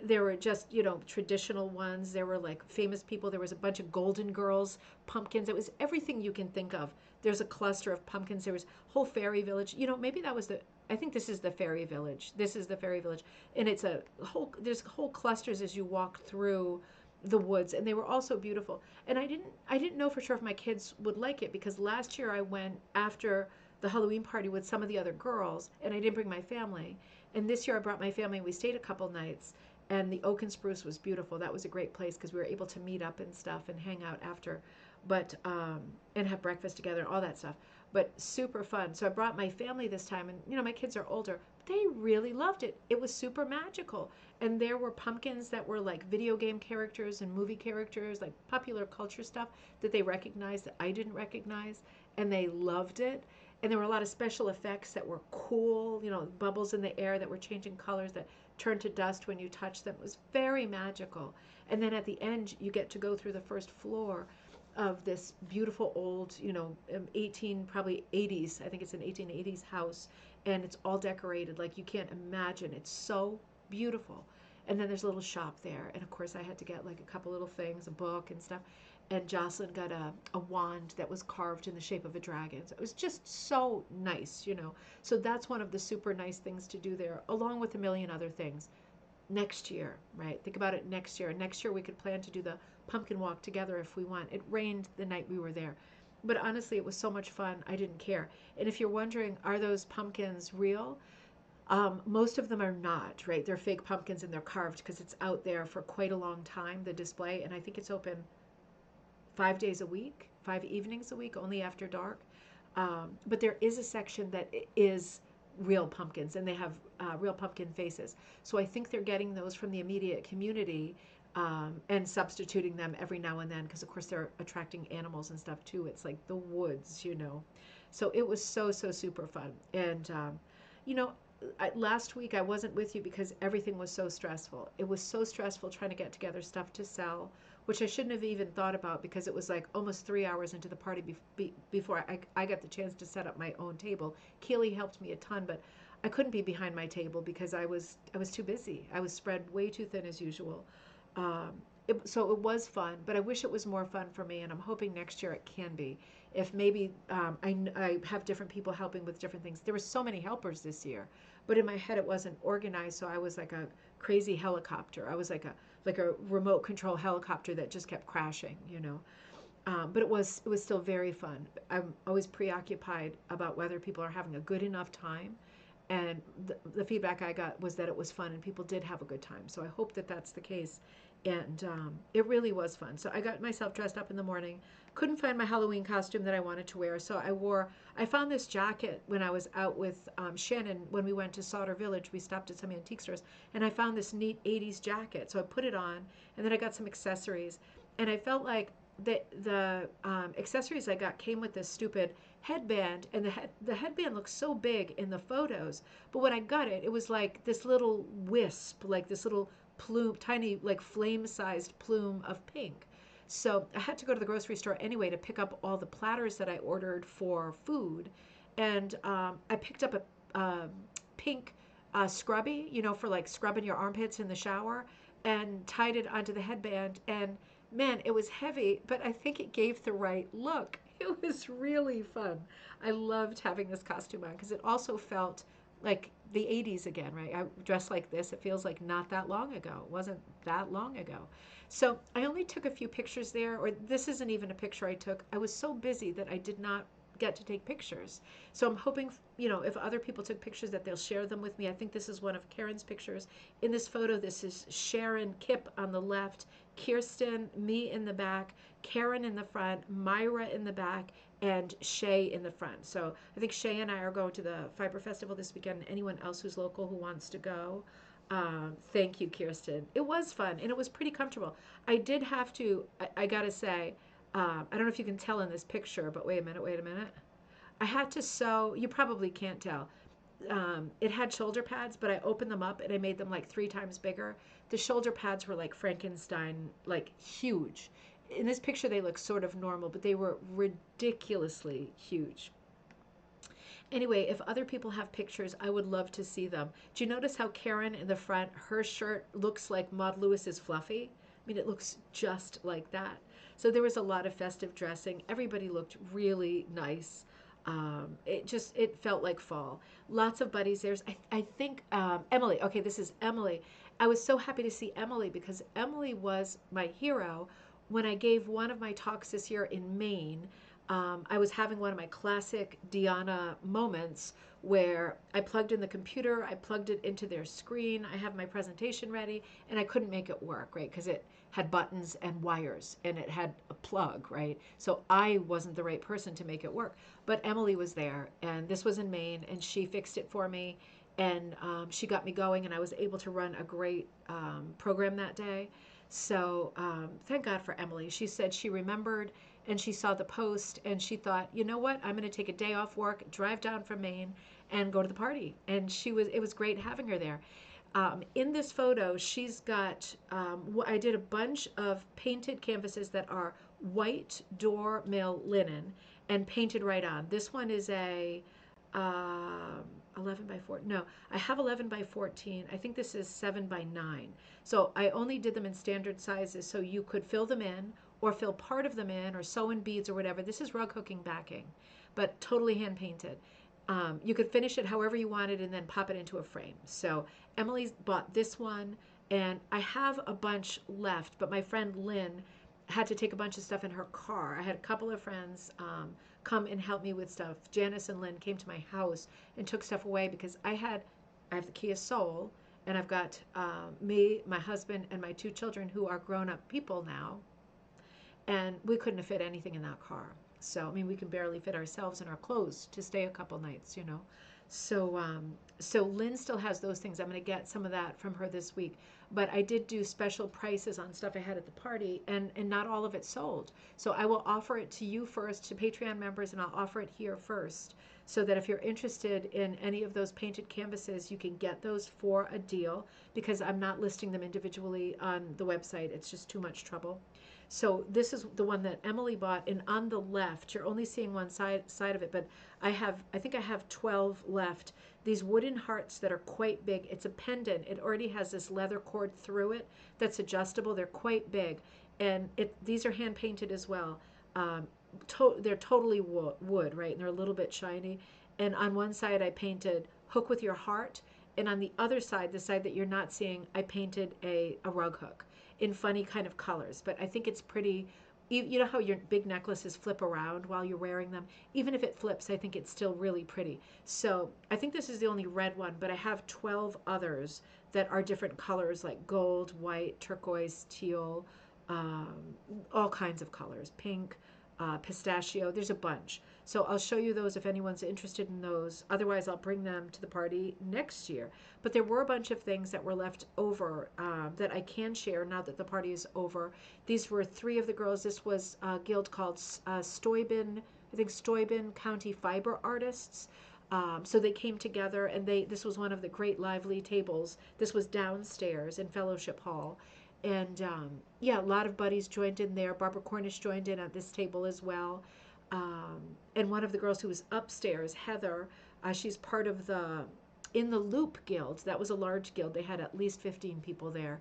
There were just, traditional ones. There were like famous people. There was a bunch of Golden Girls pumpkins. It was everything you can think of. There's a cluster of pumpkins. There was whole fairy village. Maybe that was I think this is the fairy village. This is the fairy village. And there's whole clusters as you walk through the woods, and they were also beautiful. And I didn't know for sure if my kids would like it, because last year I went after the Halloween party with some of the other girls, and I didn't bring my family. And this year I brought my family, and we stayed a couple nights, and the Oak and Spruce was beautiful. That was a great place because we were able to meet up and stuff and hang out after, but and have breakfast together and all that stuff. But super fun. So I brought my family this time, and my kids are older. But they really loved it. It was super magical. And there were pumpkins that were like video game characters and movie characters, like popular culture stuff that they recognized that I didn't recognize, and they loved it. And there were a lot of special effects that were cool, bubbles in the air that were changing colors that turned to dust when you touched them. It was very magical. And then at the end, you get to go through the first floor of this beautiful old, 80s, I think it's an 1880s house, and it's all decorated like you can't imagine. It's so beautiful. And then there's a little shop there, and of course I had to get like a couple little things, a book and stuff. And Jocelyn got a wand that was carved in the shape of a dragon. So it was just so nice, So that's one of the super nice things to do there, along with a million other things. Next year, right? Think about it next year. Next year we could plan to do the pumpkin walk together if we want. It rained the night we were there. But honestly, it was so much fun, I didn't care. And if you're wondering, are those pumpkins real? Most of them are not, right? They're fake pumpkins, and they're carved because it's out there for quite a long time, the display. And I think it's open 5 days a week, 5 evenings a week, only after dark. But there is a section that is real pumpkins, and they have real pumpkin faces. So I think they're getting those from the immediate community and substituting them every now and then because, of course, they're attracting animals and stuff too. It's like the woods, you know. So it was so, so super fun. And, you know, last week I wasn't with you because everything was so stressful. It was so stressful trying to get together stuff to sell, which I shouldn't have even thought about because it was like almost 3 hours into the party before I got the chance to set up my own table. Keely helped me a ton, but I couldn't be behind my table because I was too busy. I was spread way too thin as usual. Um, so it was fun, but I wish it was more fun for me, and I'm hoping next year it can be. If maybe I have different people helping with different things. There were so many helpers this year, but in my head it wasn't organized, so I was like a crazy helicopter. I was like a remote control helicopter that just kept crashing, you know. But it was still very fun. I'm always preoccupied about whether people are having a good enough time, and the feedback I got was that it was fun and people did have a good time. So I hope that that's the case. And it really was fun. So I got myself dressed up in the morning. Couldn't find my Halloween costume that I wanted to wear, so I found this jacket when I was out with Shannon when we went to Sauter Village. We stopped at some antique stores, and I found this neat 80s jacket. So I put it on, and then I got some accessories. And I felt like the accessories I got came with this stupid headband, and the headband looks so big in the photos, but when I got it, it was like this little wisp, like this little plume, tiny like flame-sized plume of pink. So I had to go to the grocery store anyway to pick up all the platters that I ordered for food, and I picked up a pink scrubby, you know, for like scrubbing your armpits in the shower, and tied it onto the headband. And man, it was heavy, but I think it gave the right look. It was really fun. I loved having this costume on because it also felt like the 80s again, right? I dressed like this. It feels like not that long ago. It wasn't that long ago. So I only took a few pictures there, or this isn't even a picture I took. I was so busy that I did not get to take pictures. So I'm hoping, you know, if other people took pictures that they'll share them with me. I think this is one of Karen's pictures. In this photo, this is Sharon Kip on the left, Kirsten, me in the back, Karen in the front, Myra in the back, and Shay in the front. So I think Shay and I are going to the Fiber Festival this weekend. Anyone else who's local who wants to go, thank you, Kirsten. It was fun and it was pretty comfortable. I did have to, I gotta say, I don't know if you can tell in this picture, but wait a minute, wait a minute. I had to sew, you probably can't tell. It had shoulder pads, but I opened them up and I made them like 3 times bigger. The shoulder pads were like Frankenstein, like huge. In this picture, they look sort of normal, but they were ridiculously huge. Anyway, if other people have pictures, I would love to see them. Do you notice how Karen in the front, her shirt looks like Maud Lewis's Fluffy? I mean, it looks just like that. So there was a lot of festive dressing. Everybody looked really nice. It felt like fall. Lots of buddies there. I think Emily. Okay, this is Emily. I was so happy to see Emily because Emily was my hero when I gave one of my talks this year in Maine. I was having one of my classic Deanna moments where I plugged in the computer, I plugged it into their screen, I have my presentation ready, and I couldn't make it work, right? Because it had buttons and wires and it had a plug, right? So I wasn't the right person to make it work. But Emily was there, and this was in Maine, and she fixed it for me, and she got me going, and I was able to run a great program that day. So thank God for Emily. She said she remembered and she saw the post and she thought, you know what, I'm going to take a day off work, drive down from Maine, and go to the party. And it was great having her there. In this photo, she's got, I did a bunch of painted canvases that are white door mail linen and painted right on. This one is a 11 by 4. No, I have 11 by 14. I think this is 7 by 9. So I only did them in standard sizes so you could fill them in or fill part of them in or sew in beads or whatever. This is rug hooking backing, but totally hand painted. You could finish it however you wanted and then pop it into a frame. So Emily bought this one, and I have a bunch left, but my friend Lynn had to take a bunch of stuff in her car. I had a couple of friends come and help me with stuff. Janice and Lynn came to my house and took stuff away because I have the Kia Soul, and I've got me, my husband, and my 2 children who are grown-up people now, and we couldn't have fit anything in that car. So, I mean, we can barely fit ourselves in our clothes to stay a couple nights, you know. So Lynn still has those things. I'm going to get some of that from her this week. but I did do special prices on stuff I had at the party, and not all of it sold. So I will offer it to you first, to Patreon members, and I'll offer it here first, so that if you're interested in any of those painted canvases, you can get those for a deal, because I'm not listing them individually on the website. It's just too much trouble. So this is the one that Emily bought, and on the left, you're only seeing one side of it, but I think I have 12 left. These wooden hearts that are quite big. It's a pendant. It already has this leather cord through it that's adjustable. They're quite big, and these are hand painted as well. Um, they're totally wood, right? And they're a little bit shiny. And on one side, I painted "Hook with Your Heart," and on the other side, the side that you're not seeing, I painted a rug hook in funny kind of colors. But I think it's pretty. You know how your big necklaces flip around while you're wearing them? Even if it flips, I think it's still really pretty. So I think this is the only red one, but I have 12 others that are different colors, like gold, white, turquoise, teal, um, all kinds of colors, pink, pistachio. There's a bunch. So I'll show you those if anyone's interested in those. Otherwise, I'll bring them to the party next year. But there were a bunch of things that were left over that I can share now that the party is over. These were three of the girls. This was a guild called Steuben, I think Steuben County Fiber Artists. So they came together, and this was one of the great lively tables. This was downstairs in Fellowship Hall. And yeah, a lot of buddies joined in there. Barbara Cornish joined in at this table as well. Um, and one of the girls who was upstairs, Heather, she's part of the In the Loop Guild. That was a large guild. They had at least 15 people there.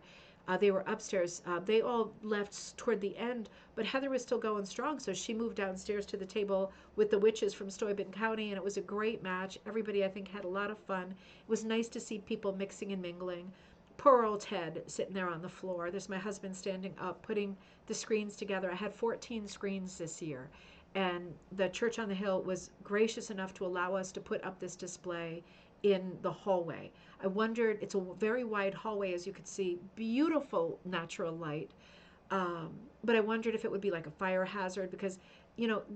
They were upstairs. They all left toward the end, but Heather was still going strong, so she moved downstairs to the table with the witches from Steuben County, and it was a great match. Everybody, I think, had a lot of fun. It was nice to see people mixing and mingling. Poor old Ted sitting there on the floor. There's my husband standing up, putting the screens together. I had 14 screens this year, and the Church on the Hill was gracious enough to allow us to put up this display in the hallway. I wondered, it's a very wide hallway, as you could see, beautiful natural light. Um, but I wondered if it would be like a fire hazard, because,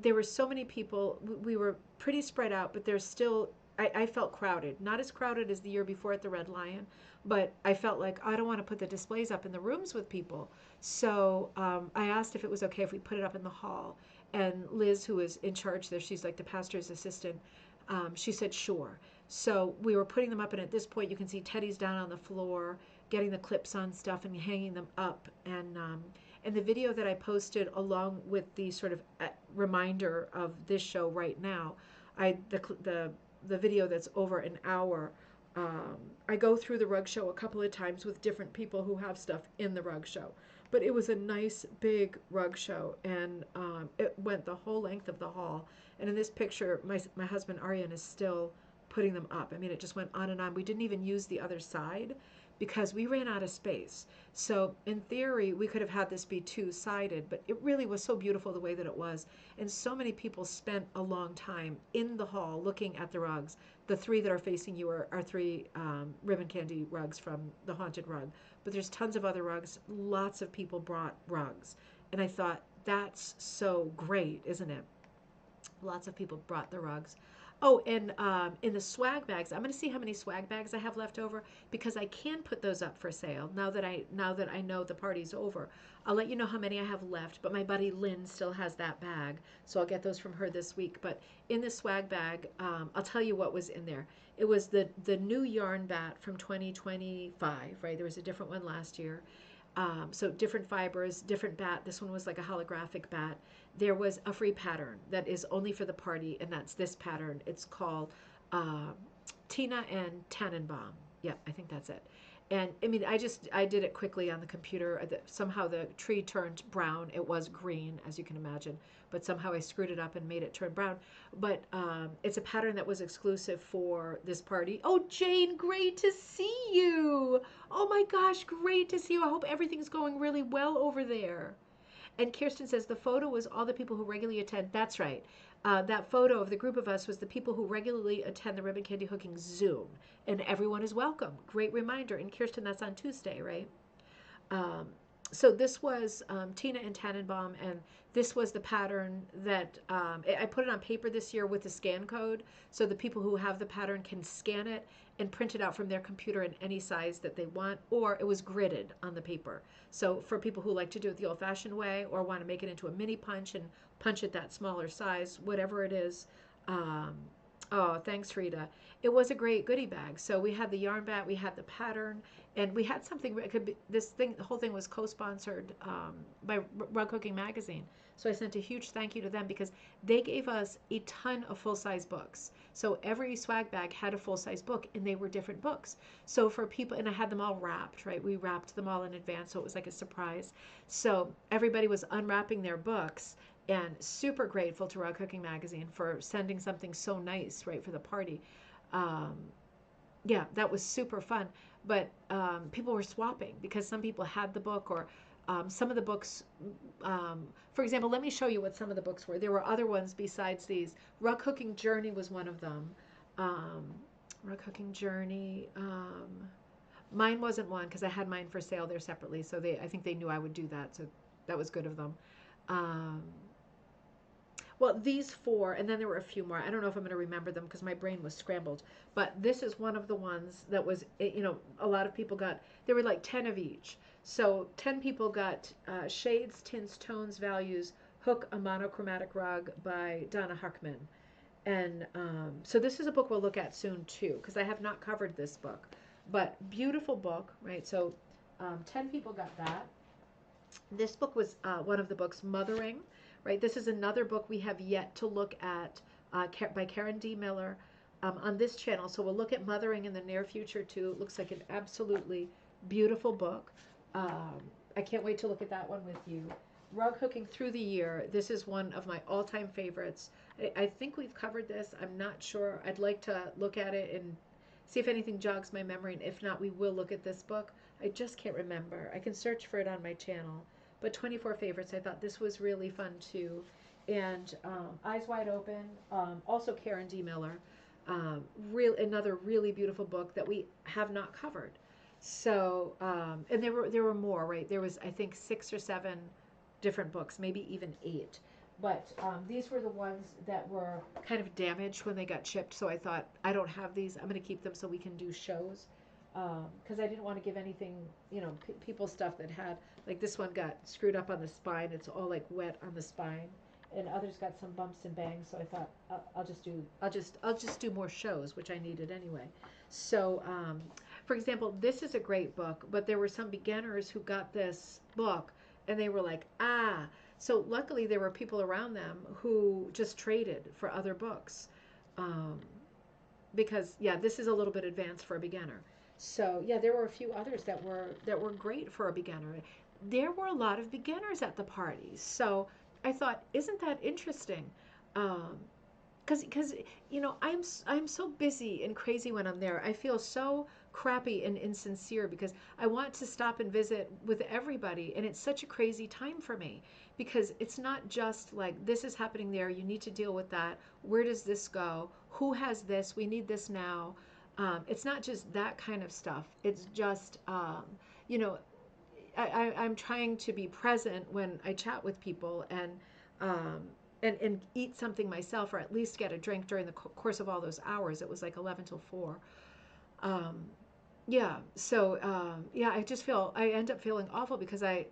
there were so many people. We were pretty spread out, but there's still, I felt crowded. Not as crowded as the year before at the Red Lion, but I felt like I don't want to put the displays up in the rooms with people. So I asked if it was okay if we put it up in the hall. And Liz, who is in charge there, she's like the pastor's assistant, she said sure. So we were putting them up, and at this point, you can see Teddy's down on the floor, getting the clips on stuff and hanging them up. And the video that I posted along with the sort of reminder of this show right now, the video that's over an hour. I go through the rug show a couple of times with different people who have stuff in the rug show. But it was a nice big rug show, and it went the whole length of the hall. And in this picture, my husband Aryan is still putting them up. I mean, it just went on and on. We didn't even use the other side because we ran out of space. So in theory, we could have had this be two-sided, but it really was so beautiful the way that it was. And so many people spent a long time in the hall looking at the rugs. The three that are facing you are three ribbon candy rugs from the Haunted Rug. But there's tons of other rugs. Lots of people brought rugs. And I thought, that's so great, isn't it? Lots of people brought the rugs. Oh, and in the swag bags, I'm going to see how many swag bags I have left over, because I can put those up for sale now that I know the party's over. I'll let you know how many I have left, but my buddy Lynn still has that bag, so I'll get those from her this week. But in the swag bag, I'll tell you what was in there. It was the new yarn bat from 2025, right? There was a different one last year. So different fibers, different bat. This one was like a holographic bat. There was a free pattern that is only for the party, and that's this pattern. It's called Tina and Tannenbaum. Yeah, I think that's it. And I mean, I did it quickly on the computer. Somehow the tree turned brown. It was green, as you can imagine, but somehow I screwed it up and made it turn brown. But it's a pattern that was exclusive for this party. Oh, Jane, great to see you. Oh my gosh, great to see you. I hope everything's going really well over there. And Kirsten says the photo was all the people who regularly attend. That's right. That photo of the group of us was the people who regularly attend the Ribbon Candy Hooking Zoom. And everyone is welcome. Great reminder. And Kirsten, that's on Tuesday, right? Um, So this was Tina and Tannenbaum, and this was the pattern that I put it on paper this year with the scan code, so the people who have the pattern can scan it and print it out from their computer in any size that they want, or it was gridded on the paper. So for people who like to do it the old-fashioned way or want to make it into a mini punch and punch it that smaller size, whatever it is. Um, oh, thanks, Frida. It was a great goodie bag. So we had the yarn bat, we had the pattern, and we had something. It could be this thing. The whole thing was co-sponsored by Rug Cooking Magazine. So I sent a huge thank you to them because they gave us a ton of full-size books. So every swag bag had a full-size book, and they were different books. So for people, and I had them all wrapped. Right, we wrapped them all in advance, so it was like a surprise. So everybody was unwrapping their books, and super grateful to Rug Cooking Magazine for sending something so nice, right, for the party. Um, yeah, that was super fun. But people were swapping because some people had the book, or some of the books. For example, let me show you what some of the books were. There were other ones besides these. Rug Cooking Journey was one of them. Um, Rug Cooking Journey. Mine wasn't one because I had mine for sale there separately. So I think they knew I would do that. So that was good of them. Um, well, these four, and then there were a few more. I don't know if I'm going to remember them because my brain was scrambled. But this is one of the ones that was, a lot of people got, there were like 10 of each. So 10 people got Shades, Tints, Tones, Values, Hook, a Monochromatic Rug by Donna Huckman. And so this is a book we'll look at soon too, because I have not covered this book. But beautiful book, right? So 10 people got that. This book was one of the books, Mothering, right? This is another book we have yet to look at by Karen D. Miller on this channel. So we'll look at Mothering in the near future too. It looks like an absolutely beautiful book. I can't wait to look at that one with you. Rug Hooking Through the Year. This is one of my all-time favorites. I think we've covered this. I'm not sure. I'd like to look at it and see if anything jogs my memory, and if not, we will look at this book. I just can't remember. I can search for it on my channel. But 24 Favorites, I thought this was really fun too. And Eyes Wide Open, also Karen D. Miller. Another really beautiful book that we have not covered. So, and there were more, right? There was, I think, 6 or 7 different books, maybe even 8. But these were the ones that were kind of damaged when they got shipped. So I thought, I don't have these. I'm going to keep them so we can do shows. Because I didn't want to give anything, people stuff that had, like this one got screwed up on the spine. It's all like wet on the spine, and others got some bumps and bangs. So I thought I'll just do more shows, which I needed anyway. So, for example, this is a great book, but there were some beginners who got this book, and they were like, ah. So luckily there were people around them who just traded for other books. Um, because yeah, this is a little bit advanced for a beginner. So yeah, there were a few others that were great for a beginner. There were a lot of beginners at the parties, so I thought, isn't that interesting? Um, because I'm so busy and crazy when I'm there. I feel so crappy and insincere because I want to stop and visit with everybody, and it's such a crazy time for me because it's not just like this is happening there, you need to deal with that, where does this go, who has this, we need this now. It's not just that kind of stuff. It's just you know I'm trying to be present when I chat with people, um, and eat something myself, or at least get a drink during the course of all those hours. It was like 11 till 4. Um, yeah. So yeah, I end up feeling awful because I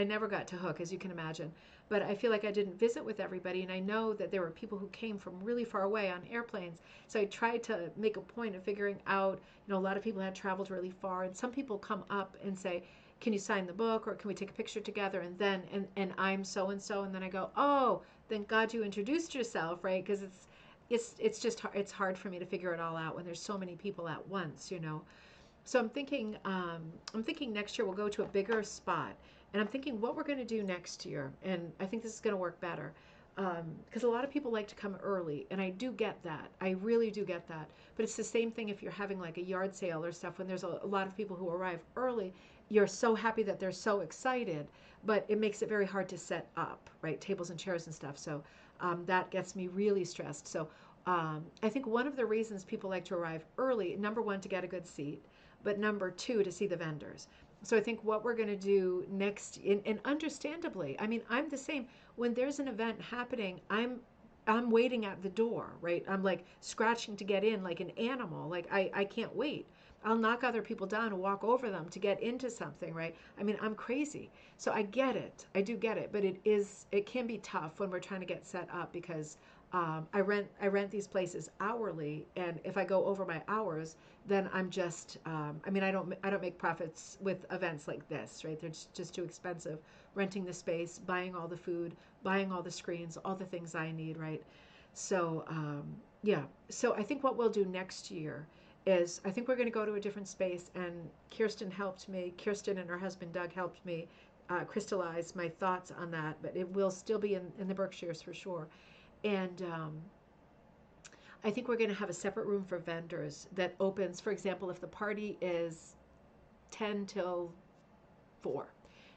never got to hook, as you can imagine. But I feel like I didn't visit with everybody, and I know that there were people who came from really far away on airplanes. So I tried to make a point of figuring out. A lot of people had traveled really far, and some people come up and say, "Can you sign the book, or can we take a picture together?" And then and I'm so and so, and then I go, "Oh, thank God you introduced yourself," right? Because it's just it's hard for me to figure it all out when there's so many people at once. So I'm thinking next year we'll go to a bigger spot, and I'm thinking what we're going to do next year, and I think this is going to work better, because a lot of people like to come early, and I do get that. I really do get that. But it's the same thing if you're having like a yard sale or stuff. When there's a lot of people who arrive early, you're so happy that they're so excited, but it makes it very hard to set up, right? Tables and chairs and stuff. So that gets me really stressed. So I think one of the reasons people like to arrive early, number one, to get a good seat, but number two, to see the vendors. So I think what we're going to do next, and understandably, I mean, I'm the same. When there's an event happening, I'm waiting at the door, right? I'm like scratching to get in like an animal. Like I can't wait. I'll knock other people down and walk over them to get into something, right? I mean, I'm crazy. So I get it. I do get it, but it can be tough when we're trying to get set up because I rent these places hourly, and if I go over my hours, then I'm just I mean, I don't make profits with events like this, right? They're just too expensive. Renting the space, buying all the food, buying all the screens, all the things I need, right? So yeah. So I think what we'll do next year is I think we're going to go to a different space, and Kirsten helped me. Kirsten and her husband Doug helped me crystallize my thoughts on that, but it will still be in the Berkshires for sure. And I think we're going to have a separate room for vendors that opens, for example, if the party is 10 till 4,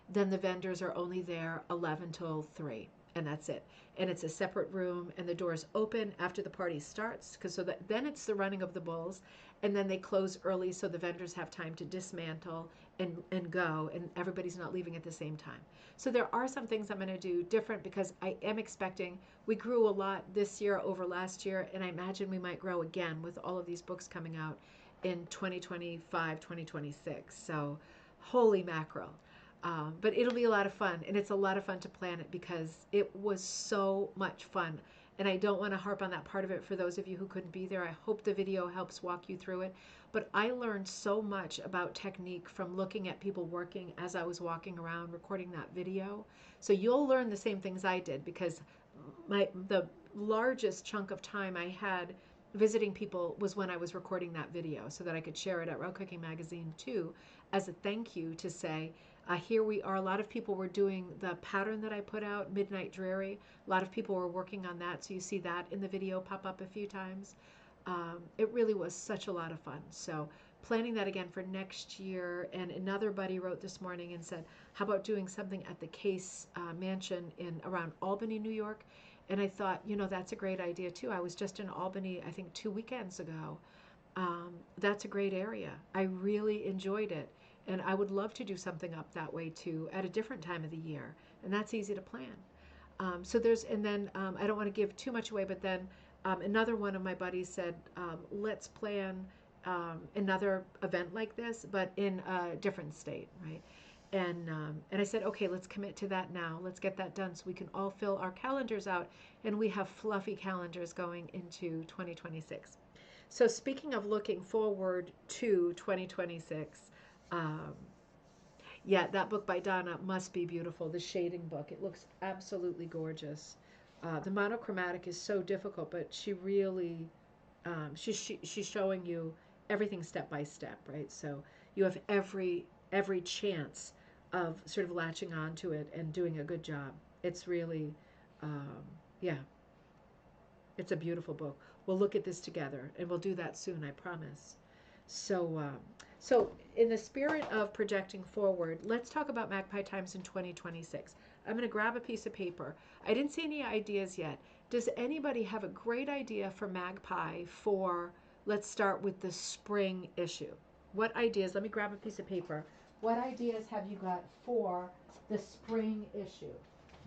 then the vendors are only there 11 till 3, and that's it. And it's a separate room, and the doors open after the party starts, because so that then it's the running of the bulls, and then they close early so the vendors have time to dismantle and go, and everybody's not leaving at the same time. So there are some things I'm going to do different because I am expecting we grew a lot this year over last year, and I imagine we might grow again with all of these books coming out in 2025, 2026. So holy mackerel. But it'll be a lot of fun, and it's a lot of fun to plan it because it was so much fun. And I don't want to harp on that part of it for those of you who couldn't be there. I hope the video helps walk you through it. But I learned so much about technique from looking at people working as I was walking around recording that video. So you'll learn the same things I did because the largest chunk of time I had visiting people was when I was recording that video so that I could share it at Raw Cooking Magazine too as a thank you to say, here we are. A lot of people were doing the pattern that I put out, Midnight Dreary. A lot of people were working on that, so you see that in the video pop up a few times. It really was such a lot of fun. So planning that again for next year. And another buddy wrote this morning and said, how about doing something at the Case Mansion in around Albany, New York? And I thought, that's a great idea too. I was just in Albany, I think 2 weekends ago. That's a great area. I really enjoyed it. And I would love to do something up that way too at a different time of the year. And that's easy to plan. So there's, and then I don't want to give too much away, but then another one of my buddies said, let's plan another event like this, but in a different state, right? And I said, okay, let's commit to that now. Let's get that done so we can all fill our calendars out and we have fluffy calendars going into 2026. So speaking of looking forward to 2026, um, yeah, that book by Donna must be beautiful. The shading book, it looks absolutely gorgeous. The monochromatic is so difficult, but she really, she's showing you everything step by step, right? So you have every chance of sort of latching onto it and doing a good job. It's really, um, yeah, it's a beautiful book. We'll look at this together, and we'll do that soon, I promise. So, so in the spirit of projecting forward, let's talk about Magpie Times in 2026. I'm going to grab a piece of paper. I didn't see any ideas yet. Does anybody have a great idea for Magpie for, let's start with the spring issue? What ideas, let me grab a piece of paper. What ideas have you got for the spring issue?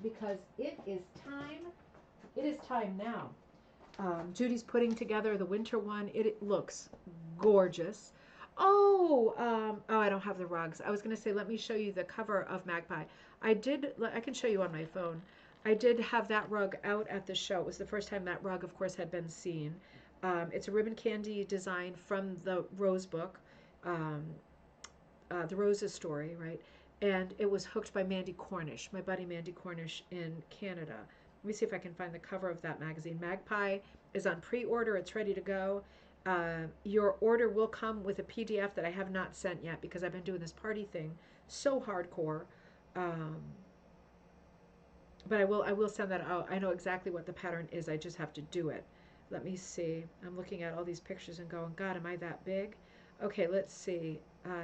Because it is time now. Judy's putting together the winter one. It looks gorgeous. Oh, I don't have the rugs. I was going to say, let me show you the cover of Magpie. I can show you on my phone. I did have that rug out at the show. It was the first time that rug, of course, had been seen. It's a ribbon candy design from the Rose book, um, the Rose's story, right? And it was hooked by Mandy Cornish, my buddy Mandy Cornish in Canada. Let me see if I can find the cover of that magazine. Magpie is on pre-order. It's ready to go. Your order will come with a PDF that I have not sent yet because I've been doing this party thing so hardcore. Um, but I will send that out. I know exactly what the pattern is. I just have to do it. Let me see. I'm looking at all these pictures and going, God, am I that big? Okay, let's see.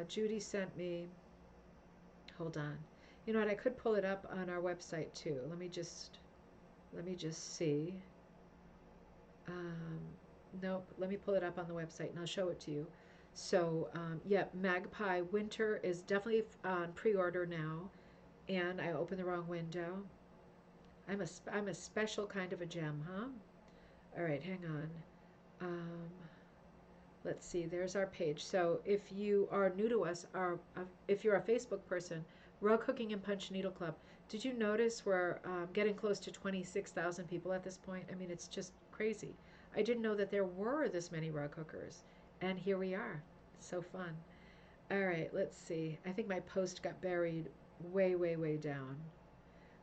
Judy sent me, hold on. You know what? I could pull it up on our website too. Let me just see. Um, nope. Let me pull it up on the website and I'll show it to you. So, yeah, Magpie Winter is definitely on pre-order now. And I opened the wrong window. I'm a special kind of a gem, huh? All right, hang on. Um, let's see. There's our page. So if you are new to us, if you're a Facebook person, Rug Hooking and Punch Needle Club. Did you notice we're getting close to 26,000 people at this point? I mean, it's just crazy. I didn't know that there were this many rug hookers, and here we are. It's so fun. All right, let's see. I think my post got buried way, way, way down.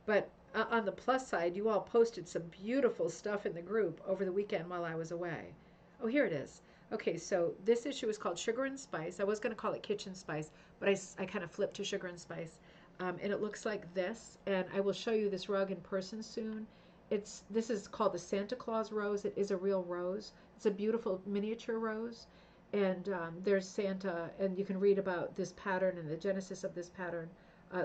But on the plus side, you all posted some beautiful stuff in the group over the weekend while I was away. Oh, here it is. Okay, so this issue is called Sugar and Spice. I was going to call it Kitchen Spice, but I kind of flipped to Sugar and Spice. And it looks like this. And I will show you this rug in person soon. This is called the Santa Claus rose. It is a real rose. It's a beautiful miniature rose. And there's Santa, and you can read about this pattern and the genesis of this pattern.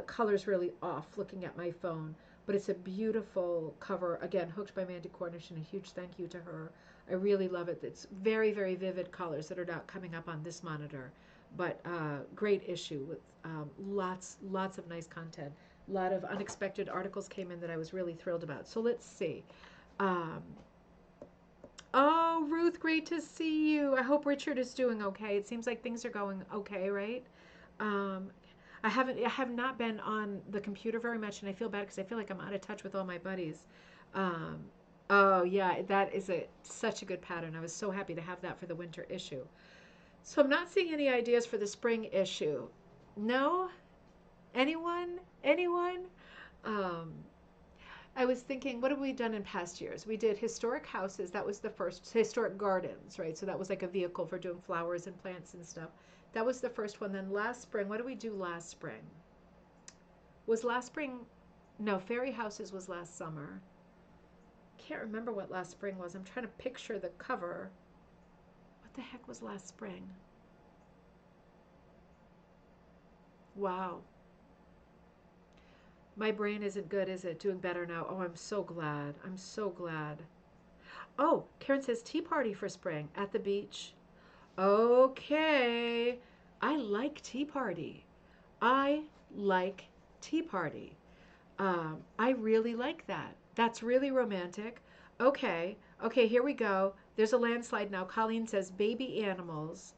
Color's really off looking at my phone, but it's a beautiful cover. Again, hooked by Mandy Cornish, and a huge thank you to her. I really love it. It's very, very vivid colors that are not coming up on this monitor, but great issue with lots of nice content. A lot of unexpected articles came in that I was really thrilled about. So let's see. Um, oh, Ruth, great to see you. I hope Richard is doing okay. It seems like things are going okay, right? Um, I have not been on the computer very much, and I feel bad because I feel like I'm out of touch with all my buddies. Um, oh yeah, that is such a good pattern. I was so happy to have that for the winter issue. So I'm not seeing any ideas for the spring issue. No? Anyone? Anyone? Um, I was thinking, what have we done in past years? We did historic houses. That was the first. Historic gardens, right? So that was like a vehicle for doing flowers and plants and stuff. That was the first one. Then last spring, what did we do last spring? Was last spring? No, fairy houses was last summer. Can't remember what last spring was. I'm trying to picture the cover. What the heck was last spring? Wow. My brain isn't good, is it? Doing better now. Oh, I'm so glad. I'm so glad. Oh, Karen says tea party for spring at the beach. Okay. I like tea party. I like tea party. I really like that. That's really romantic. Okay. Okay, here we go. There's a landslide now. Colleen says baby animals.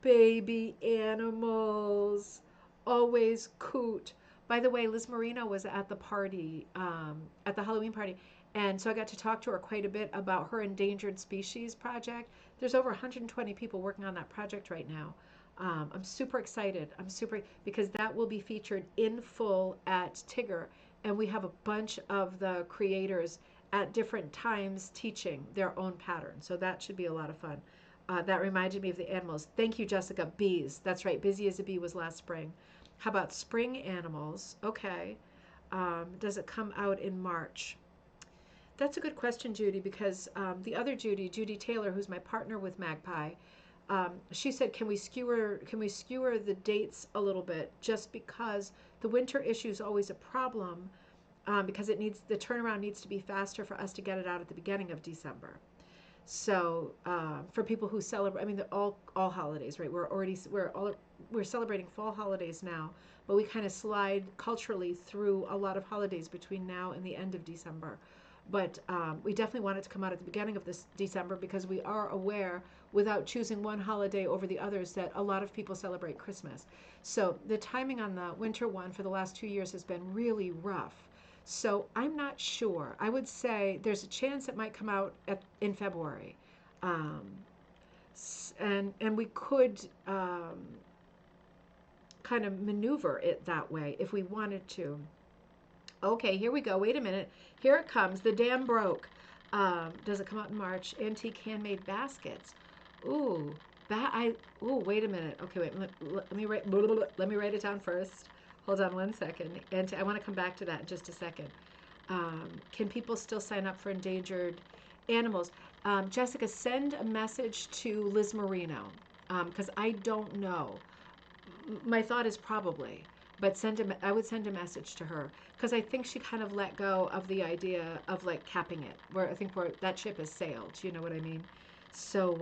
Baby animals. Always coot. By the way, Liz Marino was at the party, at the Halloween party, and so I got to talk to her quite a bit about her endangered species project. There's over 120 people working on that project right now. I'm super excited. I'm super because that will be featured in full at Tigger, and we have a bunch of the creators at different times teaching their own pattern. So that should be a lot of fun. That reminded me of the animals. Thank you, Jessica. Bees. That's right. Busy as a Bee was last spring. How about spring animals? Okay. Does it come out in March? That's a good question, Judy, because the other Judy, Judy Taylor, who's my partner with Magpie, she said, can we skewer the dates a little bit, just because the winter issue is always a problem, because the turnaround needs to be faster for us to get it out at the beginning of December. So for people who celebrate, I mean, all holidays, right? We're celebrating fall holidays now, but we kind of slide culturally through a lot of holidays between now and the end of December. But we definitely want it to come out at the beginning of this December because we are aware, without choosing one holiday over the others, that a lot of people celebrate Christmas. So the timing on the winter one for the last 2 years has been really rough. So I'm not sure. I would say there's a chance it might come out in February, um, and we could kind of maneuver it that way if we wanted to. Okay, here we go. Wait a minute. Here it comes. The dam broke. Does it come out in March? Antique handmade baskets. Ooh, Ooh, wait a minute. Okay, wait. Let me write. Let me write it down first. Hold on one second. And I want to come back to that in just a second. Can people still sign up for endangered animals? Jessica, send a message to Liz Marino because I don't know. My thought is probably, but I would send a message to her because I think she kind of let go of the idea of like capping it. Where I think that ship has sailed. You know what I mean? So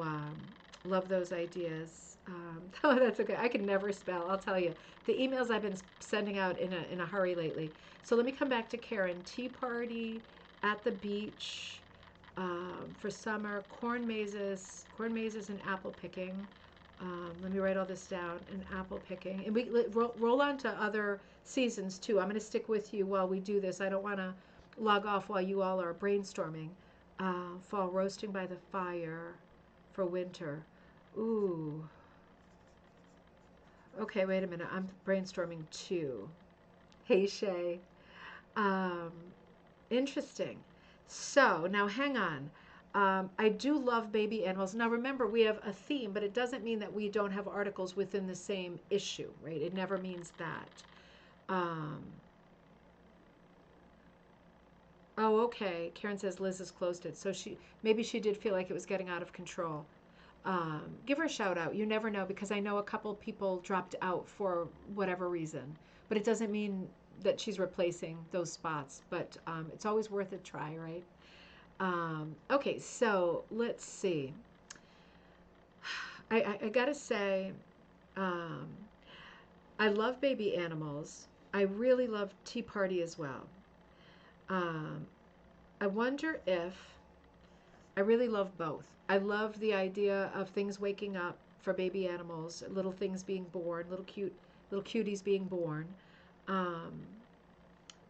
love those ideas. Oh, that's okay. I can never spell. I'll tell you. The emails I've been sending out in a hurry lately. So let me come back to Karen. Tea party at the beach for summer. Corn mazes, and apple picking. Let me write all this down. And apple picking, and we roll on to other seasons too. I'm going to stick with you while we do this. I don't want to log off while you all are brainstorming. Fall roasting by the fire for winter. Ooh. Okay, wait a minute. I'm brainstorming too. Hey, Shay. Um, Interesting. So now hang on. I do love baby animals. Now remember, we have a theme, but it doesn't mean that we don't have articles within the same issue, right? It never means that. Um, oh, okay. Karen says Liz has closed it. So maybe she did feel like it was getting out of control. Give her a shout out. You never know because I know a couple people dropped out for whatever reason, but it doesn't mean that she's replacing those spots. But it's always worth a try, right? Okay, so let's see. I gotta say, um, I love baby animals. I really love Tea Party as well. Um, I wonder if I really love both. I love the idea of things waking up for baby animals, little things being born, little cuties being born. Um,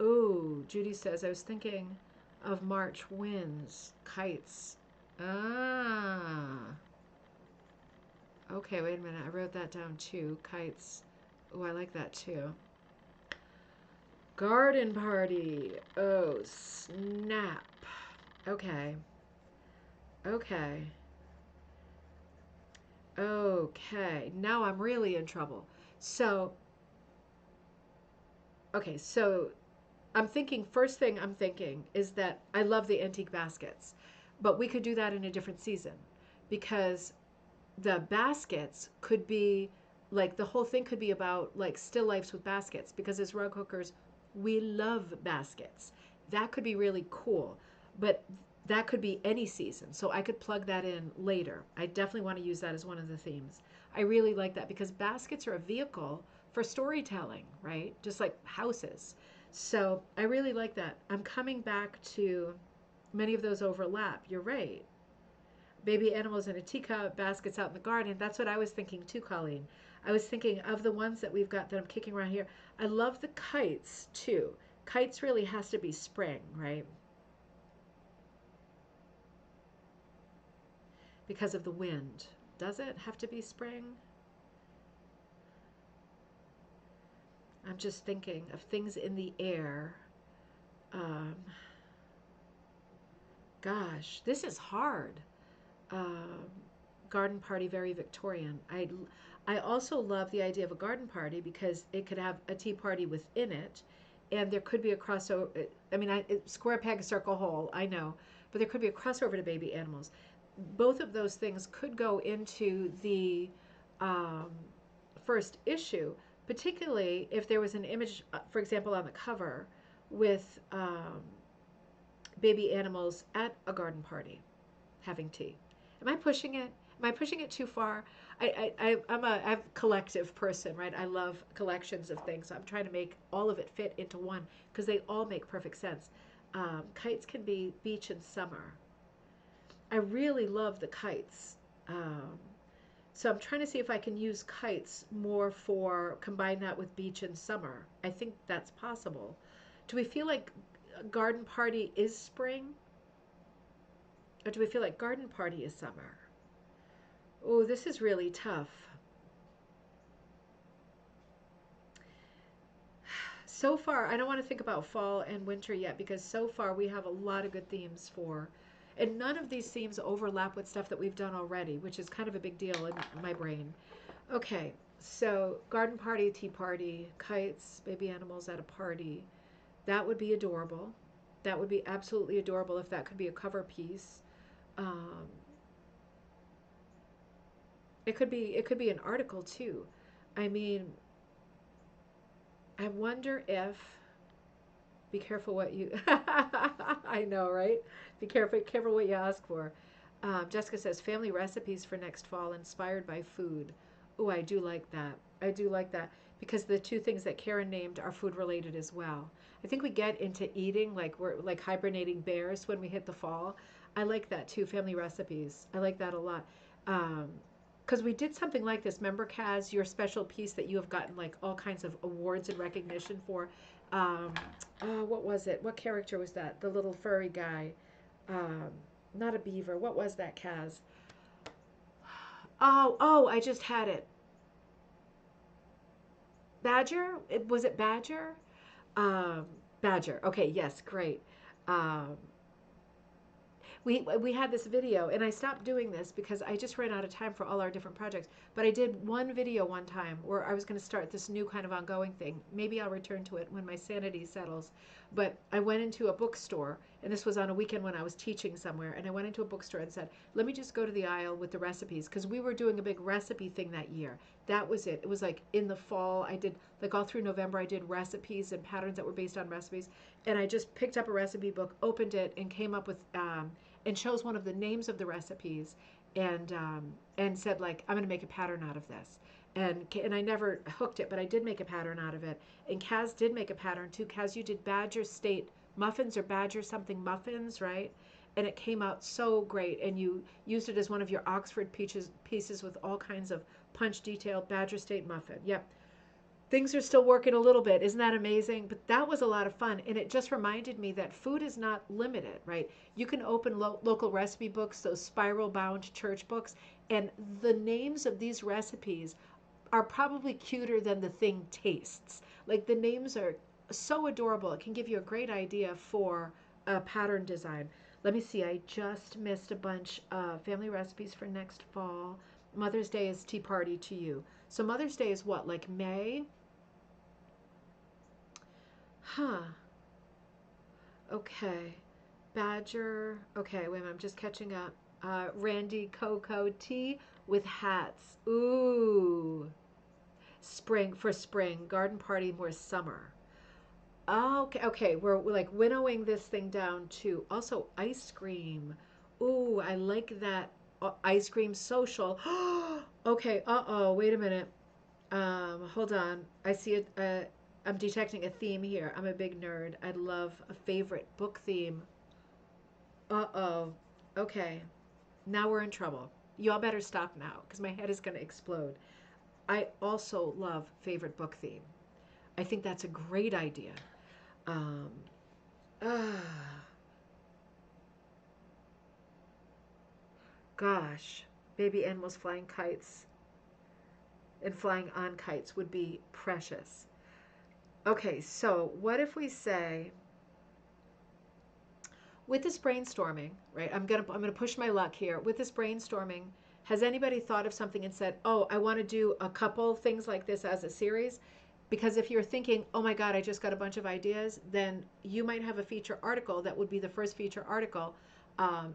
ooh, Judy says I was thinking of March winds, kites. Ah, okay. Wait a minute. I wrote that down too. Kites. Oh, I like that too. Garden party. Oh, snap. Okay. Okay. Okay, now I'm really in trouble. So, okay, so I'm thinking, first thing I'm thinking is that I love the antique baskets, but we could do that in a different season because the baskets could be like the whole thing could be about like still lifes with baskets because as rug hookers, we love baskets. That could be really cool, but that could be any season. So I could plug that in later. I definitely want to use that as one of the themes. I really like that because baskets are a vehicle for storytelling, right? Just like houses. So I really like that. I'm coming back to many of those overlap. You're right. Baby animals in a teacup, baskets out in the garden. That's what I was thinking too, Colleen. I was thinking of the ones that we've got that I'm kicking around here. I love the kites too. Kites really has to be spring, right? Because of the wind. Does it have to be spring? I'm just thinking of things in the air. Um, Gosh, this is hard. Um, Garden party, very Victorian. I also love the idea of a garden party because it could have a tea party within it, and there could be a crossover. I mean, square peg, circle hole. I know, but there could be a crossover to baby animals. Both of those things could go into the um, first issue, particularly if there was an image, for example, on the cover with baby animals at a garden party having tea. Am I pushing it? Am I pushing it too far? I'm a collective person, right? I love collections of things. I'm trying to make all of it fit into one because they all make perfect sense. Kites can be beach and summer. I really love the kites. Um, so I'm trying to see if I can use kites more for combine that with beach and summer. I think that's possible. Do we feel like a garden party is spring? Or do we feel like garden party is summer? Oh, this is really tough. So far, I don't want to think about fall and winter yet because so far we have a lot of good themes for, and none of these themes overlap with stuff that we've done already, which is kind of a big deal in my brain. Okay, so garden party, tea party, kites, baby animals at a party. That would be adorable. That would be absolutely adorable if that could be a cover piece. Um, it could be an article too. I mean, I wonder if be careful what you I know, right? Be careful what you ask for. Jessica says family recipes for next fall inspired by food. Oh, I do like that. I do like that because the two things that Karen named are food related as well. I think we get into eating like we're like hibernating bears when we hit the fall. I like that too. Family recipes. I like that a lot. Um, because we did something like this. Remember, Kaz, your special piece that you have gotten like all kinds of awards and recognition for. Um, oh, what was it? What character was that? The little furry guy. Um, Not a beaver. What was that, Kaz? Oh, I just had it. Badger? Was it Badger? Um, Badger. Okay, yes, great. Um, we had this video, and I stopped doing this because I just ran out of time for all our different projects. But I did one video one time where I was going to start this new kind of ongoing thing. Maybe I'll return to it when my sanity settles. But I went into a bookstore, and this was on a weekend when I was teaching somewhere. And I went into a bookstore and said, "Let me just go to the aisle with the recipes," because we were doing a big recipe thing that year. That was it. It was like in the fall. I did like all through November. I did recipes and patterns that were based on recipes. And I just picked up a recipe book, opened it, and came up with and chose one of the names of the recipes and said like I'm going to make a pattern out of this. And I never hooked it, but I did make a pattern out of it. And Kaz did make a pattern too. Kaz, you did Badger State muffins or Badger something muffins, right? And it came out so great. And you used it as one of your Oxford pieces with all kinds of punch detail Badger State muffin. Yep, things are still working a little bit. Isn't that amazing? But that was a lot of fun. And it just reminded me that food is not limited, right? You can open local recipe books, those spiral bound church books, and the names of these recipes are probably cuter than the thing tastes. Like the names are so adorable. It can give you a great idea for a pattern design. Let me see. I just missed a bunch of family recipes for next fall. Mother's Day is Tea Party to you. So Mother's Day is what, like May? Huh. Okay. Badger. Okay, wait a minute. I'm just catching up. Randy Cocoa tea with hats. Ooh. Spring for spring. Garden party more summer. Okay, okay. We're like winnowing this thing down to also ice cream. Ooh, I like that ice cream social. Okay, uh-oh, wait a minute. Hold on. I see it. I'm detecting a theme here. I'm a big nerd. I love a favorite book theme. Uh-oh. Okay. Now we're in trouble. Y'all better stop now because my head is going to explode. I also love favorite book theme. I think that's a great idea. Um, ah, Gosh. Baby animals flying kites and flying on kites would be precious. Okay, so what if we say with this brainstorming, right? I'm gonna push my luck here. With this brainstorming, has anybody thought of something and said, "Oh, I want to do a couple things like this as a series"? Because if you're thinking, "Oh my God, I just got a bunch of ideas," then you might have a feature article that would be the first feature article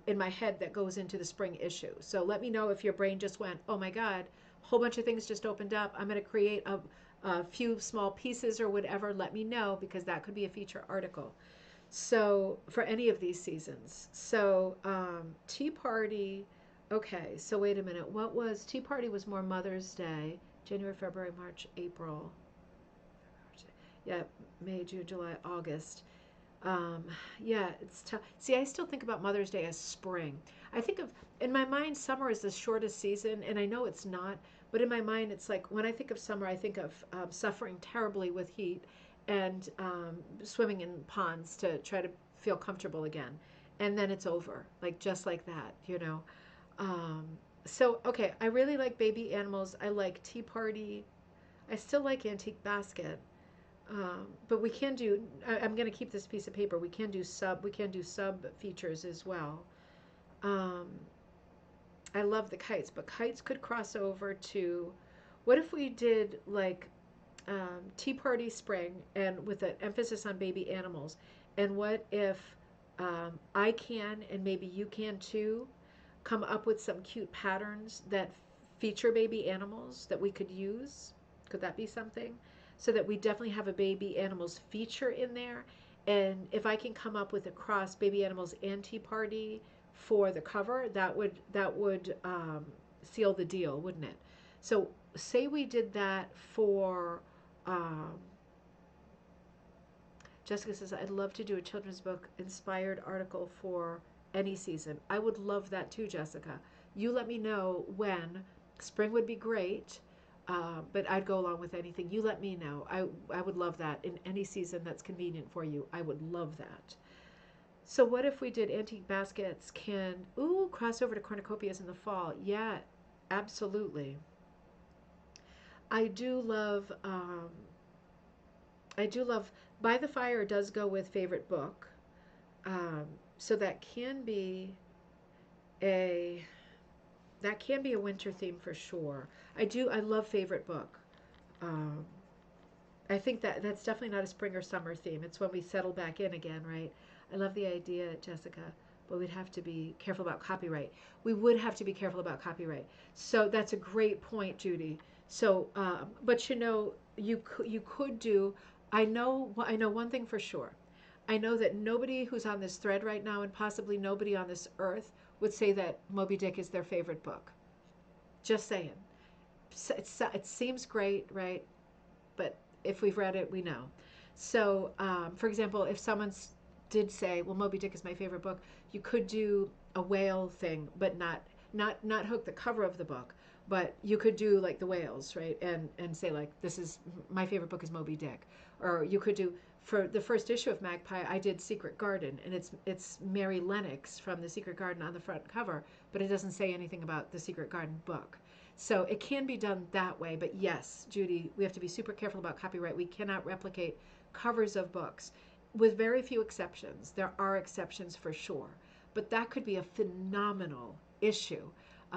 in my head that goes into the spring issue. So let me know if your brain just went, "Oh my God, a whole bunch of things just opened up. I'm going to create a few small pieces or whatever." Let me know because that could be a feature article. So for any of these seasons. So Tea Party. Okay, so wait a minute. What was Tea Party was more Mother's Day. January, February, March, April. Yeah, May, June, July, August. Um, yeah, it's tough. See, I still think about Mother's Day as spring. I think of, in my mind, summer is the shortest season, and I know it's not, but in my mind, it's like when I think of summer, I think of suffering terribly with heat and swimming in ponds to try to feel comfortable again. And then it's over, like just like that, you know. Um, okay, I really like baby animals. I like Tea Party. I still like Antique Basket. But we can do. I'm going to keep this piece of paper. We can do sub. We can do sub features as well. Um, I love the kites, but kites could cross over to. What if we did like Tea Party Spring and with an emphasis on baby animals? And what if I can and maybe you can too come up with some cute patterns that feature baby animals that we could use? Could that be something? So that we definitely have a baby animals feature in there. And if I can come up with a cross baby animals and Tea Party for the cover, that would seal the deal, wouldn't it? So say we did that for, um, Jessica says, I'd love to do a children's book inspired article for any season. I would love that too, Jessica. You let me know when. Spring would be great, but I'd go along with anything. You let me know. I would love that in any season that's convenient for you. I would love that. So what if we did antique baskets can, ooh, cross over to cornucopias in the fall? Yeah, absolutely. I do love, I do love, By the Fire does go with favorite book. Um, so a, that can be a winter theme for sure. I love favorite book. Um, I think that that's definitely not a spring or summer theme. It's when we settle back in again, right? I love the idea, Jessica, but we'd have to be careful about copyright. We would have to be careful about copyright. So that's a great point, Judy. So, but you could do. I know one thing for sure. I know that nobody who's on this thread right now, and possibly nobody on this earth, would say that Moby Dick is their favorite book. Just saying. It seems great, right? But if we've read it, we know. So, for example, if someone did say, "Well, Moby Dick is my favorite book," you could do a whale thing, but not hook the cover of the book, but you could do like the whales, right? And say like, "This is my favorite book is Moby Dick," or you could do. For the first issue of Magpie, I did Secret Garden, and it's Mary Lennox from the Secret Garden on the front cover, but it doesn't say anything about the Secret Garden book. So it can be done that way, but yes, Judy, we have to be super careful about copyright. We cannot replicate covers of books, with very few exceptions. There are exceptions for sure, but that could be a phenomenal issue.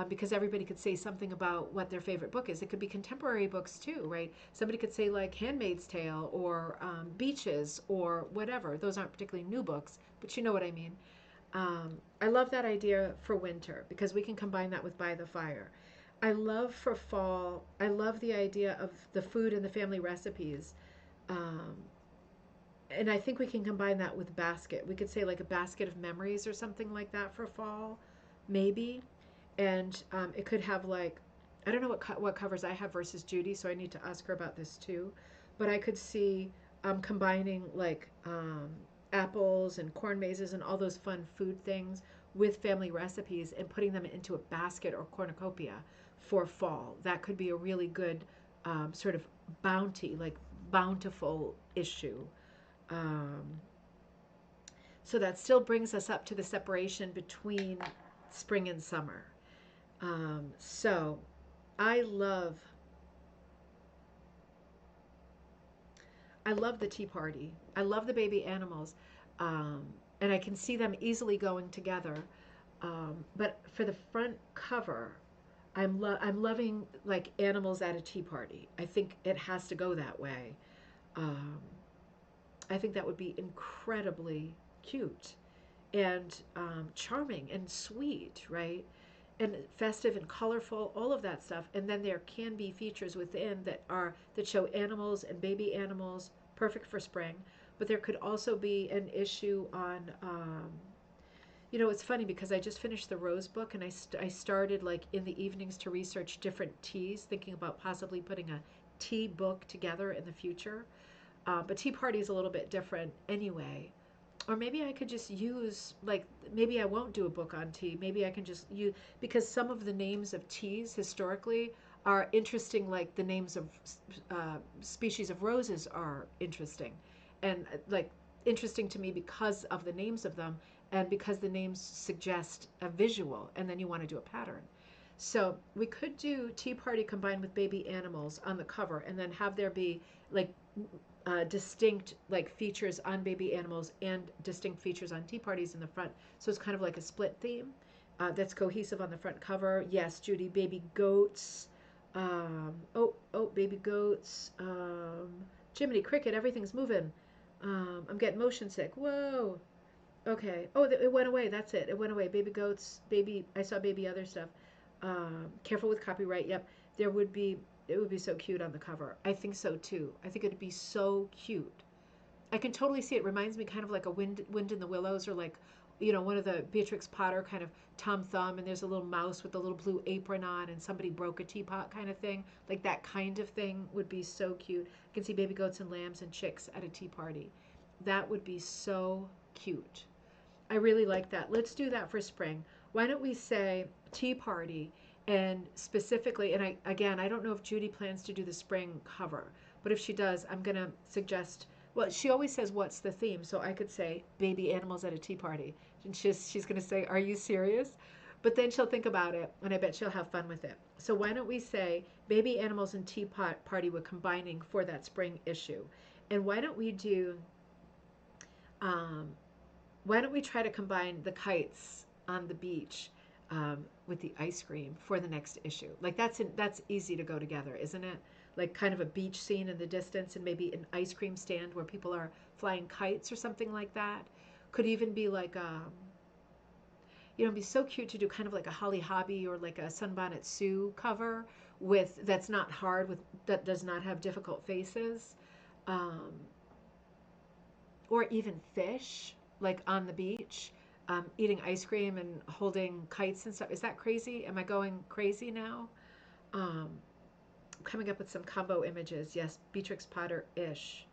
Because everybody could say something about what their favorite book is. It could be contemporary books too, right? Somebody could say like Handmaid's Tale or Beaches or whatever. Those aren't particularly new books, but you know what I mean. I love that idea for winter because we can combine that with By the Fire. I love for fall, I love the idea of the food and the family recipes. Um, and I think we can combine that with basket. We could say like a basket of memories or something like that for fall, maybe. And it could have like, I don't know what covers I have versus Judy, so I need to ask her about this too. But I could see combining like apples and corn mazes and all those fun food things with family recipes and putting them into a basket or cornucopia for fall. That could be a really good sort of bounty, like bountiful issue. Um, so that still brings us up to the separation between spring and summer. So I love I love the tea party. I love the baby animals, um, and I can see them easily going together. But for the front cover, I'm loving like animals at a tea party. I think it has to go that way. Um, I think that would be incredibly cute and charming and sweet, right? And festive and colorful, all of that stuff. And then there can be features within that show animals and baby animals, perfect for spring. But there could also be an issue on, it's funny because I just finished the Rose book and I started like in the evenings to research different teas, thinking about possibly putting a tea book together in the future. But Tea Party is a little bit different anyway. Or maybe I could just use, like, maybe I won't do a book on tea. Maybe I can just use, because some of the names of teas historically are interesting, like the names of species of roses are interesting. And like, interesting to me because of the names of them and because the names suggest a visual, and then you want to do a pattern. So we could do Tea Party combined with baby animals on the cover, and then have there be like distinct like features on baby animals and distinct features on tea parties in the front. So it's kind of like a split theme that's cohesive on the front cover. Yes, Judy, baby goats. Baby goats. Jiminy Cricket, everything's moving. I'm getting motion sick. Whoa. Okay. Oh, it went away. That's it. It went away. Baby goats. Baby. I saw baby other stuff. Careful with copyright. Yep. There would be. It would be so cute on the cover. I think so too. I think it'd be so cute. I can totally see it. Reminds me kind of like a wind in the willows, or like one of the Beatrix Potter kind of Tom Thumb, and there's a little mouse with a little blue apron on, and somebody broke a teapot kind of thing. Like that kind of thing would be so cute. I can see baby goats and lambs and chicks at a tea party. That would be so cute. I really like that. Let's do that for spring. Why don't we say tea party, and specifically, and I don't know if Judy plans to do the spring cover, but if she does, I'm going to suggest, well, she always says, what's the theme? So I could say baby animals at a tea party. And she's going to say, are you serious? But then she'll think about it, and I bet she'll have fun with it. So why don't we say baby animals and tea party we're combining for that spring issue? And um, why don't we try to combine the kites on the beach with the ice cream for the next issue? Like that's easy to go together, isn't it? Like kind of a beach scene in the distance, and maybe an ice cream stand where people are flying kites or something like that. Could even be like it'd be so cute to do kind of like a Holly Hobby or like a Sunbonnet Sue cover with that's not hard, with that does not have difficult faces. Um, or even fish, like on the beach, eating ice cream and holding kites and stuff. Is that crazy? Am I going crazy now? Um, Coming up with some combo images. Yes, Beatrix Potter ish.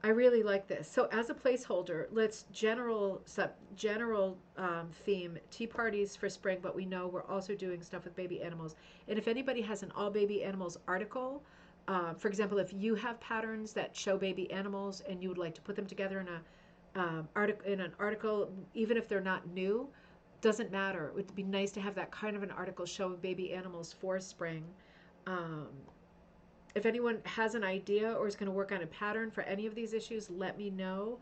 I really like this. So as a placeholder, let's general theme tea parties for spring, but we know we're also doing stuff with baby animals. And if anybody has an all baby animals article, for example, if you have patterns that show baby animals and you would like to put them together in an article, even if they're not new, doesn't matter. It would be nice to have that kind of an article showing baby animals for spring. Um, if anyone has an idea or is going to work on a pattern for any of these issues, let me know,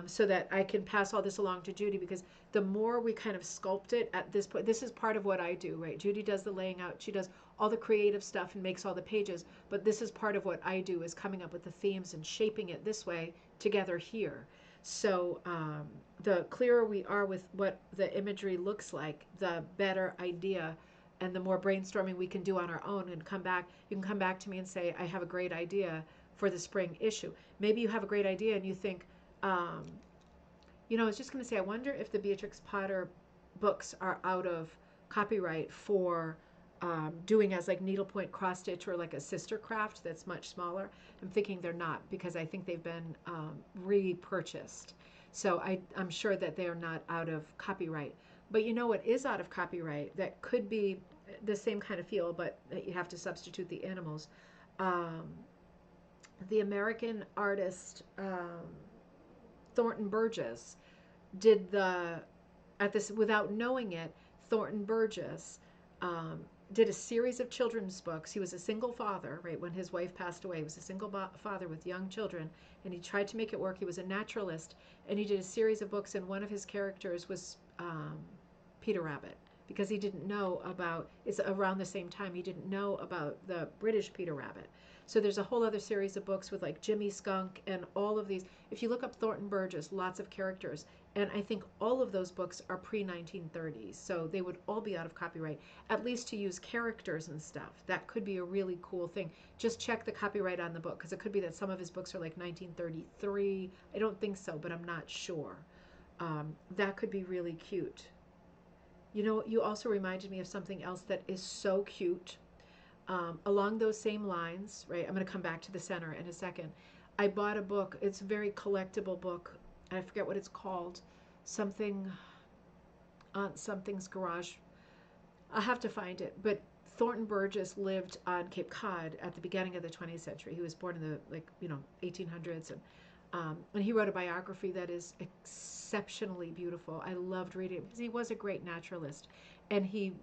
so that I can pass all this along to Judy, because the more we kind of sculpt it at this point, this is part of what I do, right? Judy does the laying out, she does all the creative stuff and makes all the pages, but this is part of what I do, is coming up with the themes and shaping it this way together here. So the clearer we are with what the imagery looks like, the better idea and the more brainstorming we can do on our own, and you can come back to me and say, I have a great idea for the spring issue. Maybe you have a great idea and you think, um, I was just going to say, I wonder if the Beatrix Potter books are out of copyright for doing as like needlepoint cross stitch or like a sister craft that's much smaller. I'm thinking they're not, because I think they've been repurchased. So I'm sure that they are not out of copyright. But you know what is out of copyright that could be the same kind of feel, but you have to substitute the animals. Um, the American artist Thornton Burgess did at this, without knowing it, Thornton Burgess um, did a series of children's books. He was a single father, right, when his wife passed away. He was a single father with young children, and he tried to make it work. He was a naturalist, and he did a series of books, and one of his characters was Peter Rabbit, because he didn't know about, it's around the same time, he didn't know about the British Peter Rabbit. So there's a whole other series of books with like Jimmy Skunk and all of these. If you look up Thornton Burgess, lots of characters. And I think all of those books are pre-1930s. So they would all be out of copyright, at least to use characters and stuff. That could be a really cool thing. Just check the copyright on the book, because it could be that some of his books are like 1933. I don't think so, but I'm not sure. That could be really cute. You also reminded me of something else that is so cute. Along those same lines, right? I'm going to come back to the center in a second. I bought a book. It's a very collectible book. I forget what it's called. Something, Aunt Something's Garage. I'll have to find it. But Thornton Burgess lived on Cape Cod at the beginning of the 20th century. He was born in the 1800s, and he wrote a biography that is exceptionally beautiful. I loved reading it because he was a great naturalist, and he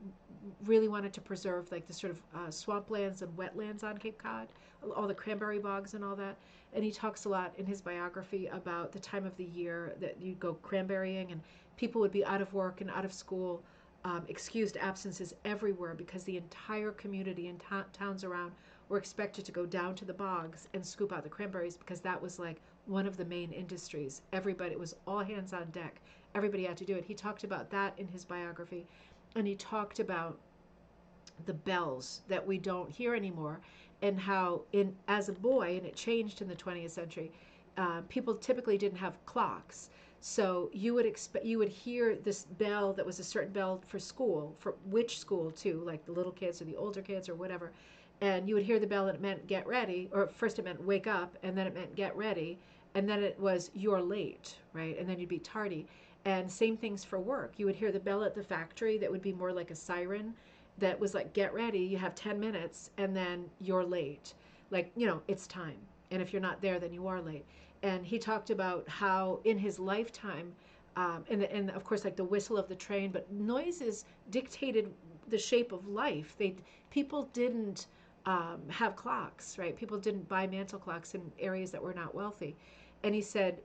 really wanted to preserve like the sort of swamplands and wetlands on Cape Cod, all the cranberry bogs and all that. And he talks a lot in his biography about the time of the year that you go cranberrying, and people would be out of work and out of school, excused absences everywhere, because the entire community and towns around were expected to go down to the bogs and scoop out the cranberries, because that was like one of the main industries. Everybody, it was all hands on deck. Everybody had to do it. He talked about that in his biography, and he talked about the bells that we don't hear anymore, and how as a boy, and it changed in the 20th century, people typically didn't have clocks. So you would hear this bell that was a certain bell for school, for which school too, like the little kids or the older kids or whatever. And you would hear the bell and it meant get ready, or first it meant wake up, and then it meant get ready, and then it was you're late, right? And then you'd be tardy. And same things for work. You would hear the bell at the factory that would be more like a siren that was like get ready, you have 10 minutes, and then you're late. Like, it's time. And if you're not there, then you are late. And he talked about how in his lifetime, and of course, like the whistle of the train, but noises dictated the shape of life. People didn't have clocks, right? People didn't buy mantle clocks in areas that were not wealthy. And he said,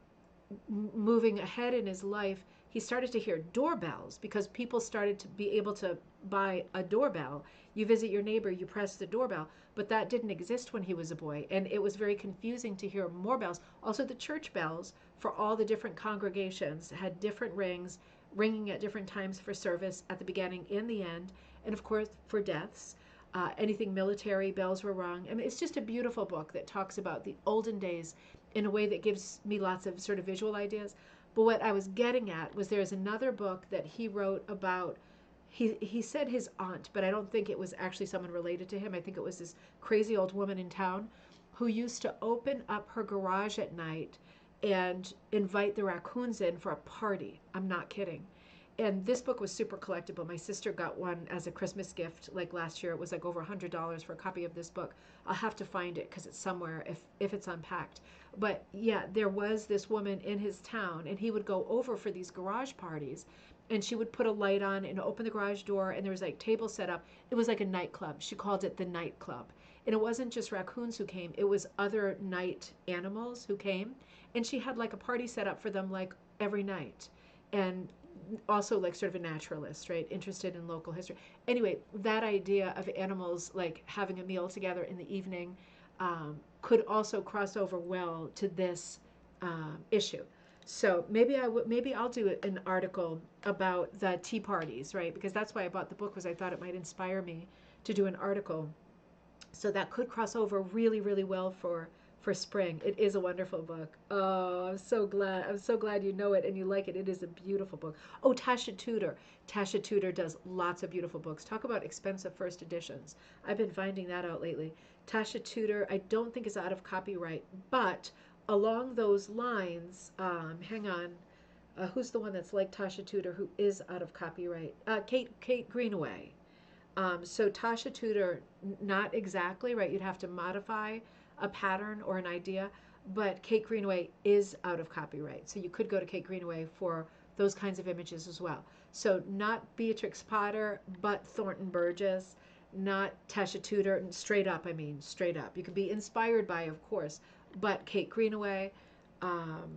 moving ahead in his life, he started to hear doorbells because people started to be able to buy a doorbell. You visit your neighbor, you press the doorbell, but that didn't exist when he was a boy. And it was very confusing to hear more bells. Also, the church bells for all the different congregations had different rings, ringing at different times for service at the beginning and the end. And of course, for deaths. Anything military, bells were rung. I mean, it's just a beautiful book that talks about the olden days in a way that gives me lots of sort of visual ideas. But what I was getting at was there's another book that he wrote about. He said his aunt, but I don't think it was actually someone related to him. I think it was this crazy old woman in town who used to open up her garage at night and invite the raccoons in for a party. I'm not kidding. And this book was super collectible. My sister got one as a Christmas gift like last year. It was like over $100 for a copy of this book. I'll have to find it because it's somewhere if it's unpacked. But yeah, there was this woman in his town, and he would go over for these garage parties, and she would put a light on and open the garage door, and there was like tables set up. It was like a nightclub. She called it the nightclub. And it wasn't just raccoons who came, it was other night animals who came. And she had like a party set up for them like every night. And also like sort of a naturalist, right? Interested in local history. Anyway, that idea of animals like having a meal together in the evening could also cross over well to this issue. So maybe I'll do an article about the tea parties, right? Because that's why I bought the book, was I thought it might inspire me to do an article. So that could cross over really, really well for spring. It is a wonderful book. Oh, I'm so glad. I'm so glad you know it and you like it. It is a beautiful book. Oh, Tasha Tudor. Tasha Tudor does lots of beautiful books. Talk about expensive first editions. I've been finding that out lately. Tasha Tudor, I don't think is out of copyright, but along those lines, hang on. Who's the one that's like Tasha Tudor who is out of copyright? Kate Greenaway. So Tasha Tudor, not exactly, right? You'd have to modify a pattern or an idea, but Kate Greenaway is out of copyright. So you could go to Kate Greenaway for those kinds of images as well. So not Beatrix Potter, but Thornton Burgess, not Tasha Tudor, straight up, I mean, straight up. You could be inspired by, of course, but Kate Greenaway, um,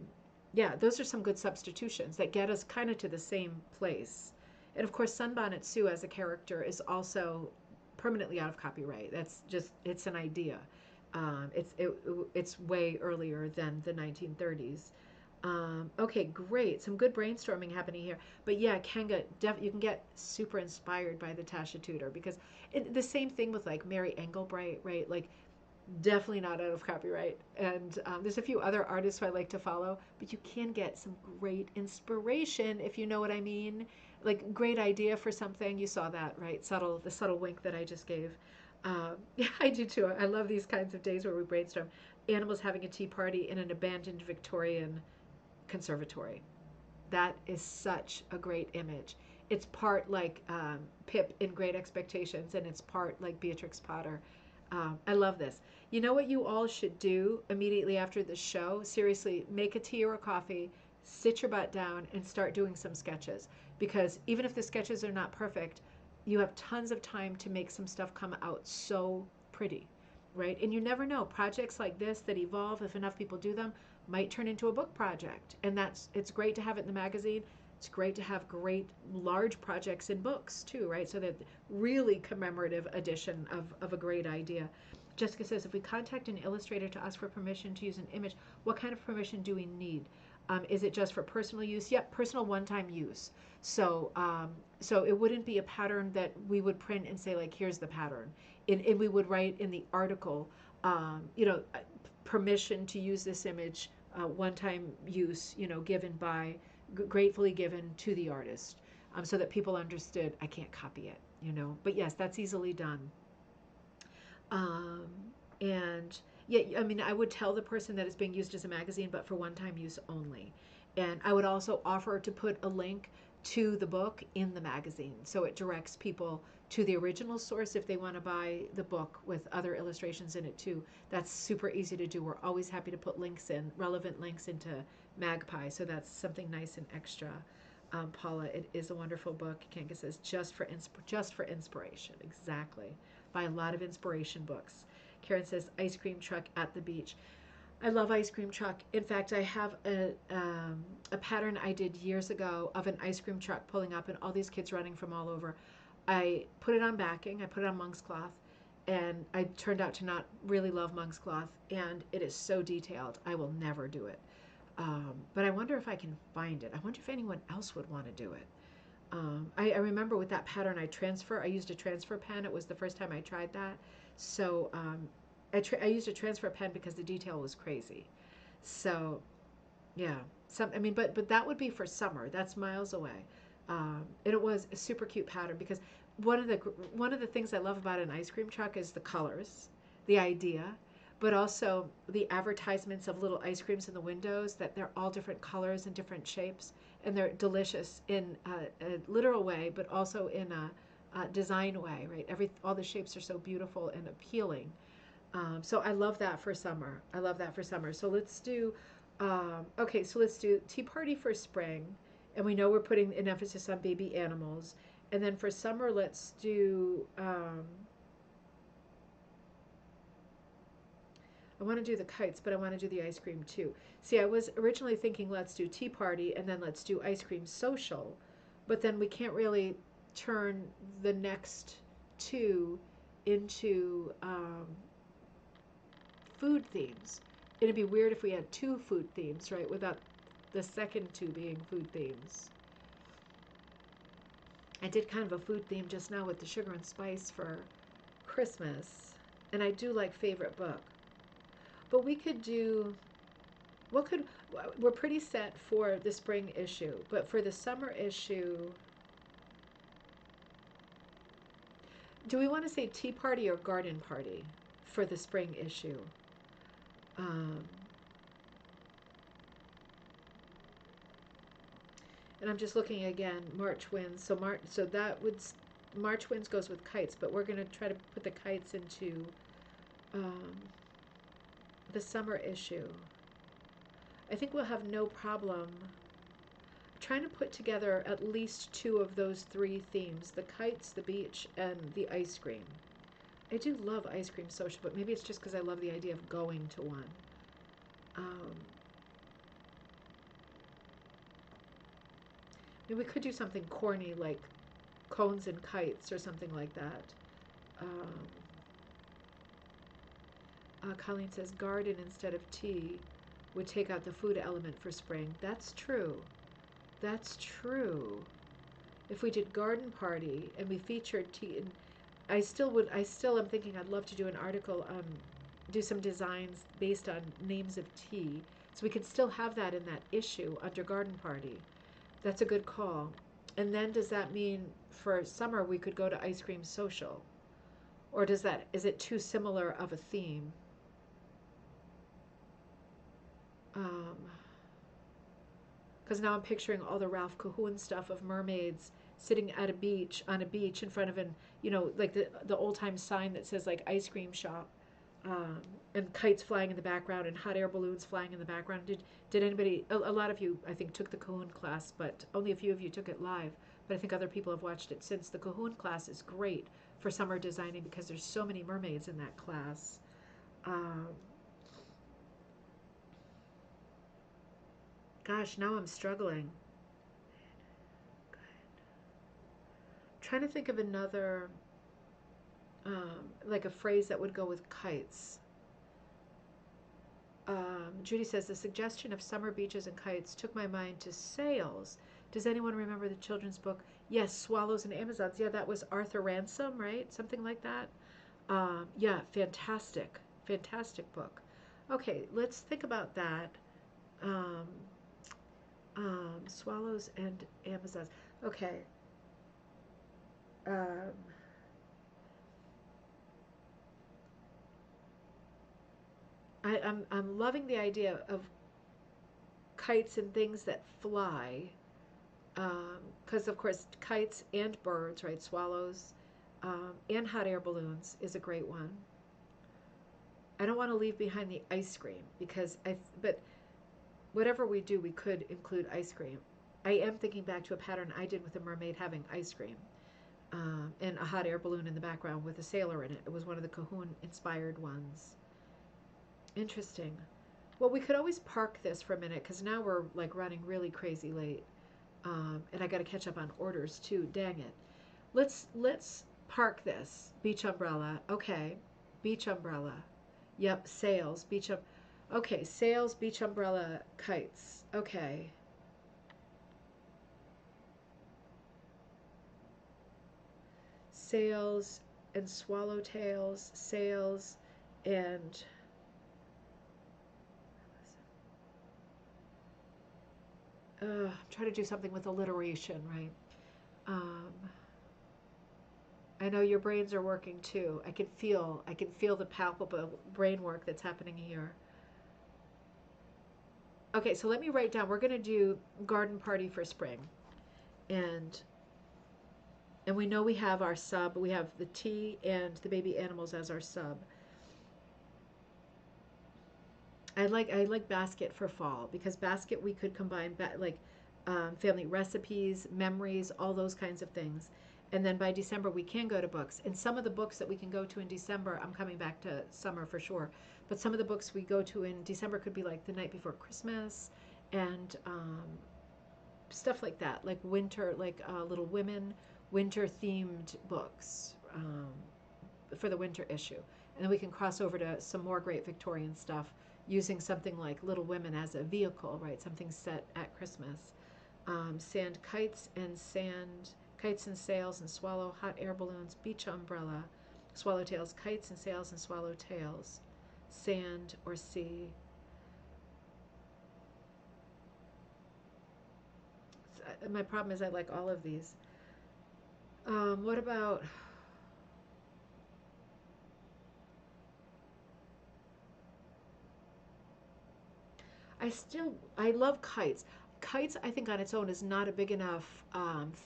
yeah, those are some good substitutions that get us kind of to the same place. And of course, Sunbonnet Sue as a character is also permanently out of copyright. That's just, it's an idea. It's way earlier than the 1930s. Okay, great. Some good brainstorming happening here. But yeah, you can get super inspired by the Tasha Tudor because the same thing with like Mary Engelbreit, right? Like definitely not out of copyright. And there's a few other artists who I like to follow, but you can get some great inspiration if you know what I mean. Like great idea for something. You saw that, right? The subtle wink that I just gave. Yeah, I do too. I love these kinds of days where we brainstorm. Animals having a tea party in an abandoned Victorian conservatory. That is such a great image. It's part like Pip in Great Expectations, and it's part like Beatrix Potter. I love this. You know what you all should do immediately after the show? Seriously, make a tea or a coffee, sit your butt down, and start doing some sketches. Because even if the sketches are not perfect, you have tons of time to make some stuff come out so pretty, right? And you never know. Projects like this that evolve, if enough people do them, might turn into a book project. And it's great to have it in the magazine. It's great to have great large projects in books too, right? So that really commemorative edition of a great idea. Jessica says, if we contact an illustrator to ask for permission to use an image, what kind of permission do we need? Is it just for personal use? Yep, personal one-time use. So so it wouldn't be a pattern that we would print and say like, here's the pattern. And we would write in the article, permission to use this image one-time use, given by, gratefully given to the artist, so that people understood I can't copy it. But yes, that's easily done. Um, and yeah, I mean, I would tell the person that it's being used as a magazine, but for one-time use only. And I would also offer to put a link to the book in the magazine, so it directs people to the original source if they want to buy the book with other illustrations in it too. That's super easy to do. We're always happy to put links in, relevant links into Magpie, so that's something nice and extra. Paula, it is a wonderful book. Kanka says just for inspiration. Exactly. Buy a lot of inspiration books. Karen says ice cream truck at the beach. I love ice cream truck. In fact, I have a pattern I did years ago of an ice cream truck pulling up and all these kids running from all over. I put it on backing. I put it on monk's cloth, and I turned out to not really love monk's cloth. And it is so detailed. I will never do it. But I wonder if I can find it. I wonder if anyone else would want to do it. I remember with that pattern, I used a transfer pen. It was the first time I tried that. So I used a transfer pen because the detail was crazy. So yeah, I mean, but that would be for summer. That's miles away. And it was a super cute pattern because one of the things I love about an ice cream truck is the colors, the idea, but also the advertisements of little ice creams in the windows, that they're all different colors and different shapes, and they're delicious in a literal way, but also in a design way, right? All the shapes are so beautiful and appealing. So I love that for summer. I love that for summer. So let's do, okay, so let's do Tea Party for spring. And we know we're putting an emphasis on baby animals. And then for summer, let's do, I want to do the kites, but I want to do the ice cream too. See, I was originally thinking let's do Tea Party and then let's do Ice Cream Social. But then we can't really turn the next two into food themes. It'd be weird if we had two food themes, right? Without the second two being food themes. I did kind of a food theme just now with the sugar and spice for Christmas. And I do like favorite book. But we could do, what could, we're pretty set for the spring issue. But for the summer issue, do we want to say tea party or garden party for the spring issue? Um, and I'm just looking again, March winds. So that would, March winds goes with kites, but we're going to try to put the kites into um, the summer issue. I think we'll have no problem trying to put together at least two of those three themes: the kites, the beach, and the ice cream. I do love ice cream social, but maybe it's just because I love the idea of going to one. Um, Maybe we could do something corny like cones and kites or something like that. Colleen says garden instead of tea would take out the food element for spring. That's true. That's true. If we did garden party and we featured tea, and I still am thinking I'd love to do an article, do some designs based on names of tea. So we could still have that in that issue under garden party. That's a good call. And then does that mean for summer we could go to ice cream social? Or is it too similar of a theme? Because now I'm picturing all the Ralph Cahoon stuff of mermaids sitting at on a beach in front of like the old time sign that says like ice cream shop, um, and kites flying in the background and hot air balloons flying in the background. Did anybody? A lot of you, I think, took the Cahoon class, but only a few of you took it live. But I think other people have watched it since. The Cahoon class is great for summer designing because there's so many mermaids in that class. Um, Gosh, now I'm struggling. Trying to think of another, like a phrase that would go with kites. Judy says the suggestion of summer beaches and kites took my mind to sails. Does anyone remember the children's book? Yes, Swallows and Amazons. Yeah, that was Arthur Ransom, right? Something like that. Yeah, fantastic, fantastic book. Okay, let's think about that. Um, swallows and Amazons. Okay. Um, I'm loving the idea of kites and things that fly, because of course kites and birds, right? Swallows, and hot air balloons is a great one. I don't want to leave behind the ice cream because but whatever we do, we could include ice cream. I am thinking back to a pattern I did with a mermaid having ice cream, and a hot air balloon in the background with a sailor in it. It was one of the Cahoon inspired ones. Interesting. Well, we could always park this for a minute because now we're like running really crazy late, and I got to catch up on orders too. Dang it. Let's park this beach umbrella. Okay, beach umbrella. Yep, sails, beach um. Okay, sails, beach umbrella, kites. Okay. Sails and swallowtails, sails and I'm trying to do something with alliteration, right? Um, I know your brains are working too. I can feel the palpable brain work that's happening here. Okay, so let me write down. We're going to do garden party for spring. And and we know we have our sub. We have the tea and the baby animals as our sub. I like basket for fall because basket we could combine like family recipes, memories, all those kinds of things. And then by December we can go to books. And some of the books that we can go to in December, I'm coming back to summer for sure. But some of the books we go to in December could be like The Night Before Christmas and stuff like that, like winter, like Little Women, winter themed books for the winter issue. And then we can cross over to some more great Victorian stuff using something like Little Women as a vehicle, right? Something set at Christmas. Sand kites and sails and swallow hot air balloons, beach umbrella, swallowtails, kites and sails and swallowtails, sand or sea. My problem is I like all of these. What about I love kites. Kites, I think on its own is not a big enough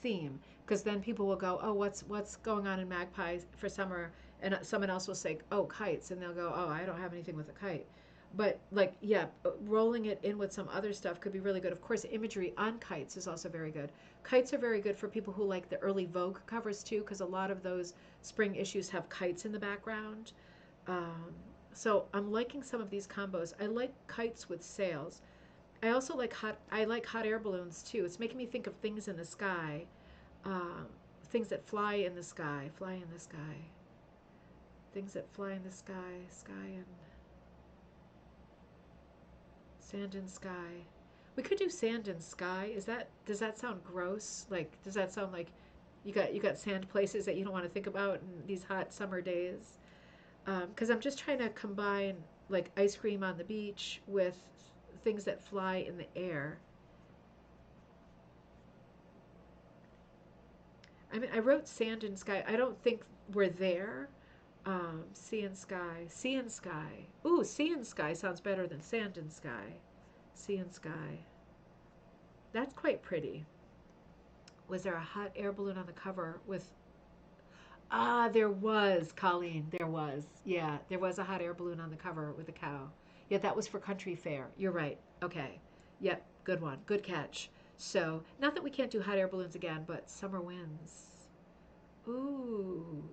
theme because then people will go, oh, what's going on in magpies for summer, and someone else will say, oh, kites, and they'll go, oh, I don't have anything with a kite. But like, yeah, rolling it in with some other stuff could be really good. Of course, imagery on kites is also very good. Kites are very good for people who like the early Vogue covers too, because a lot of those spring issues have kites in the background. Um, so I'm liking some of these combos. I like kites with sails. I like hot air balloons too. It's making me think of things in the sky, um, things that fly in the sky, things that fly in the sky, sky and sand and sky. We could do sand and sky. Does that sound gross? Like does that sound like you got sand places that you don't want to think about in these hot summer days? Because I'm just trying to combine like ice cream on the beach with things that fly in the air. I mean, I wrote sand and sky. I don't think we're there. Sea and sky. Sea and sky. Ooh, sea and sky sounds better than sand and sky. Sea and sky. That's quite pretty. Was there a hot air balloon on the cover with. Ah, there was, Colleen. There was. Yeah, there was a hot air balloon on the cover with a cow. Yeah, that was for country fair. You're right. Okay. Yep, good one. Good catch. So, not that we can't do hot air balloons again, but summer winds. Ooh.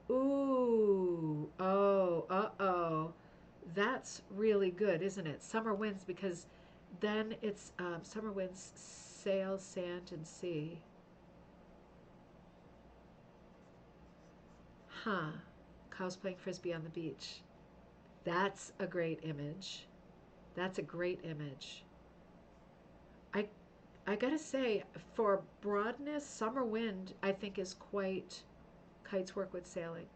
Ooh. Oh, uh-oh. That's really good, isn't it? Summer winds because then it's summer winds, sail, sand, and sea. Huh. Cows playing frisbee on the beach. That's a great image. That's a great image. I I gotta say, for broadness, summer wind I think is quite kites work with sailing.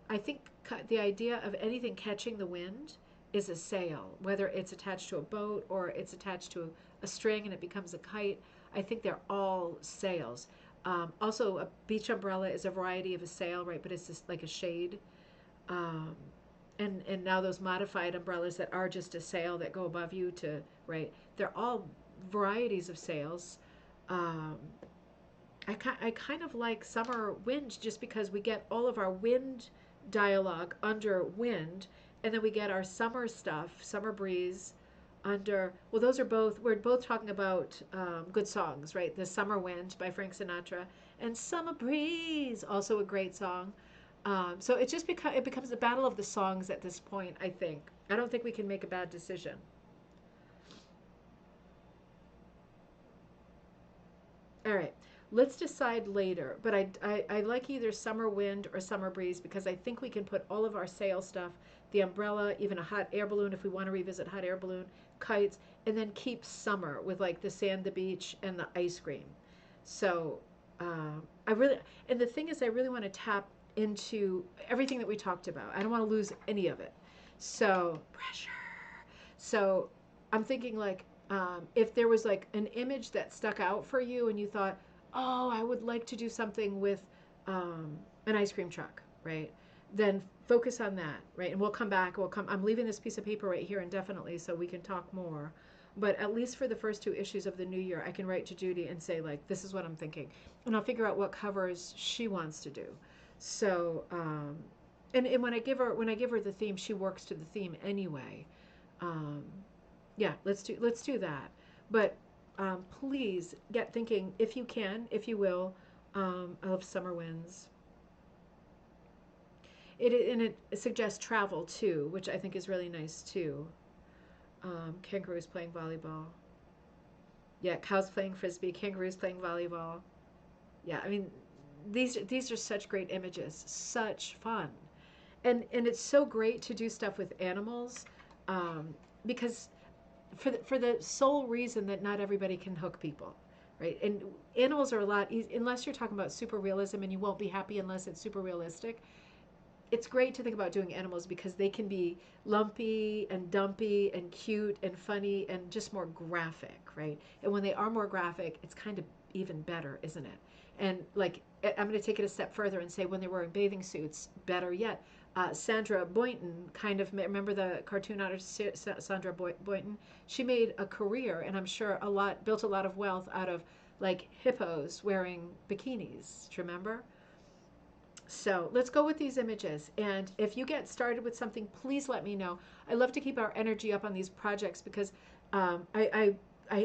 I think the idea of anything catching the wind is a sail, whether it's attached to a boat or it's attached to a string and it becomes a kite. I think they're all sails. Also, a beach umbrella is a variety of a sail, right? But it's just like a shade. Um, and now those modified umbrellas that are just a sail that go above you to, right? They're all varieties of sails. Um, I kind of like summer wind just because we get all of our wind dialogue under wind, and then we get our summer stuff, summer breeze, under. Well, those are both. We're both talking about good songs, right? The Summer Wind by Frank Sinatra and Summer Breeze, also a great song. So it just it becomes a battle of the songs at this point. I think. I don't think we can make a bad decision. All right. Let's decide later. But I like either summer wind or summer breeze because I think we can put all of our sail stuff, the umbrella, even a hot air balloon if we want to revisit hot air balloon, kites, and then keep summer with like the sand, the beach, and the ice cream. So I really, and the thing is, I really want to tap into everything that we talked about. I don't want to lose any of it. So, pressure. So I'm thinking like if there was like an image that stuck out for you and you thought, oh, I would like to do something with an ice cream truck, right? Then focus on that, right? And we'll come back. We'll come. I'm leaving this piece of paper right here indefinitely so we can talk more. But at least for the first two issues of the new year, I can write to Judy and say like, this is what I'm thinking, and I'll figure out what covers she wants to do. So, and when I give her the theme, she works to the theme anyway. Um, yeah, let's do that. But please get thinking if you can, if you will, of summer winds. And it suggests travel too, which I think is really nice too. Kangaroos playing volleyball. Yeah, cows playing frisbee, kangaroos playing volleyball. Yeah, I mean, these are such great images, such fun, and it's so great to do stuff with animals, because for the sole reason that not everybody can hook people, right? And animals are a lot easy, unless you're talking about super realism, and you won't be happy unless it's super realistic. It's great to think about doing animals because they can be lumpy and dumpy and cute and funny and just more graphic, right? And when they are more graphic, it's kind of even better, isn't it? And like, I'm going to take it a step further and say when they're wearing bathing suits, better yet. Sandra Boynton, kind of remember the cartoon artist Sandra Boynton? She made a career, and I'm sure built a lot of wealth out of like hippos wearing bikinis. Do you remember? So let's go with these images. And if you get started with something, please let me know. I love to keep our energy up on these projects because I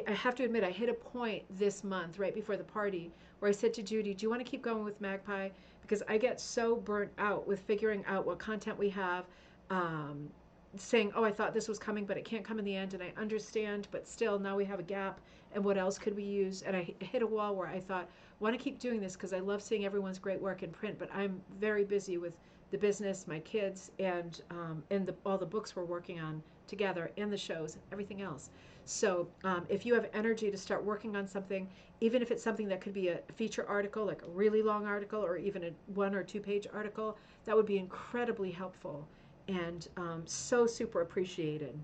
have to admit, I hit a point this month right before the party where I said to Judy, do you want to keep going with Magpie? Because I get so burnt out with figuring out what content we have, um, saying, oh, I thought this was coming, but it can't come in the end. And I understand, but still, now we have a gap. And what else could we use? And I hit a wall where I thought, want to keep doing this because I love seeing everyone's great work in print, but I'm very busy with the business, my kids, and all the books we're working on together, and the shows, everything else. So if you have energy to start working on something, even if it's something that could be a feature article, like a really long article, or even a 1 or 2 page article, that would be incredibly helpful and so super appreciated.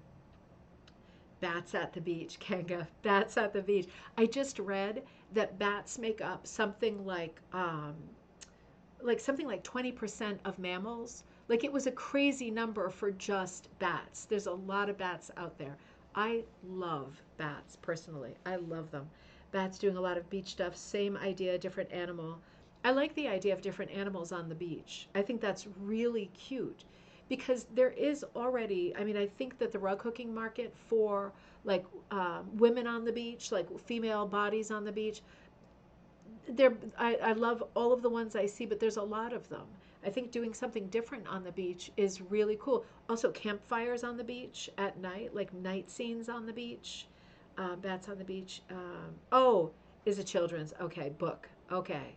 Bats at the beach, Kanga. Bats at the beach. I just read that bats make up something like 20% of mammals. Like it was a crazy number for just bats. There's a lot of bats out there. I love bats personally. I love them. Bats doing a lot of beach stuff. Same idea, different animal. I like the idea of different animals on the beach. I think that's really cute because there is already, I mean, I think that the rug hooking market for like women on the beach, like female bodies on the beach, I love all of the ones I see, but there's a lot of them. I think doing something different on the beach is really cool. Also, campfires on the beach at night, like night scenes on the beach, bats on the beach. Oh, is a children's okay book. Okay,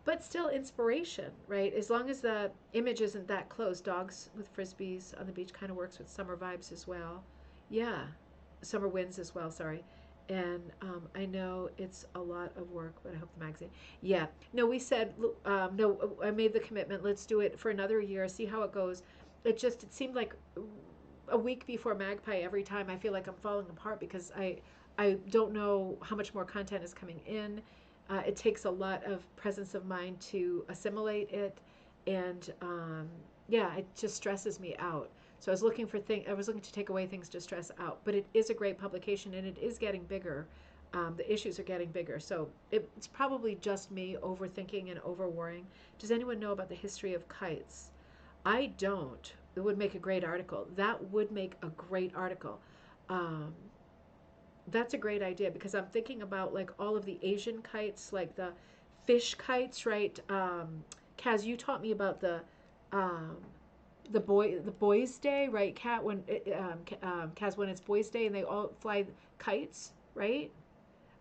but still inspiration, right? As long as the image isn't that close. Dogs with frisbees on the beach kind of works with summer vibes as well. Yeah, summer winds as well. Sorry. And I know it's a lot of work, but I hope the magazine. Yeah. No, we said, no, I made the commitment. Let's do it for another year, see how it goes. It seemed like a week before Magpie every time. I feel like I'm falling apart because I don't know how much more content is coming in. It takes a lot of presence of mind to assimilate it, and yeah, it just stresses me out. So I was looking to take away things to stress out. But it is a great publication, and it is getting bigger. The issues are getting bigger. So it's probably just me overthinking and over worrying. Does anyone know about the history of kites? I don't. It would make a great article. That would make a great article. Um, that's a great idea because I'm thinking about like all of the Asian kites, like the fish kites, right? Kaz, you taught me about um, the boys' day, right? Kat, when Kaz, when it's boys' day and they all fly kites, right?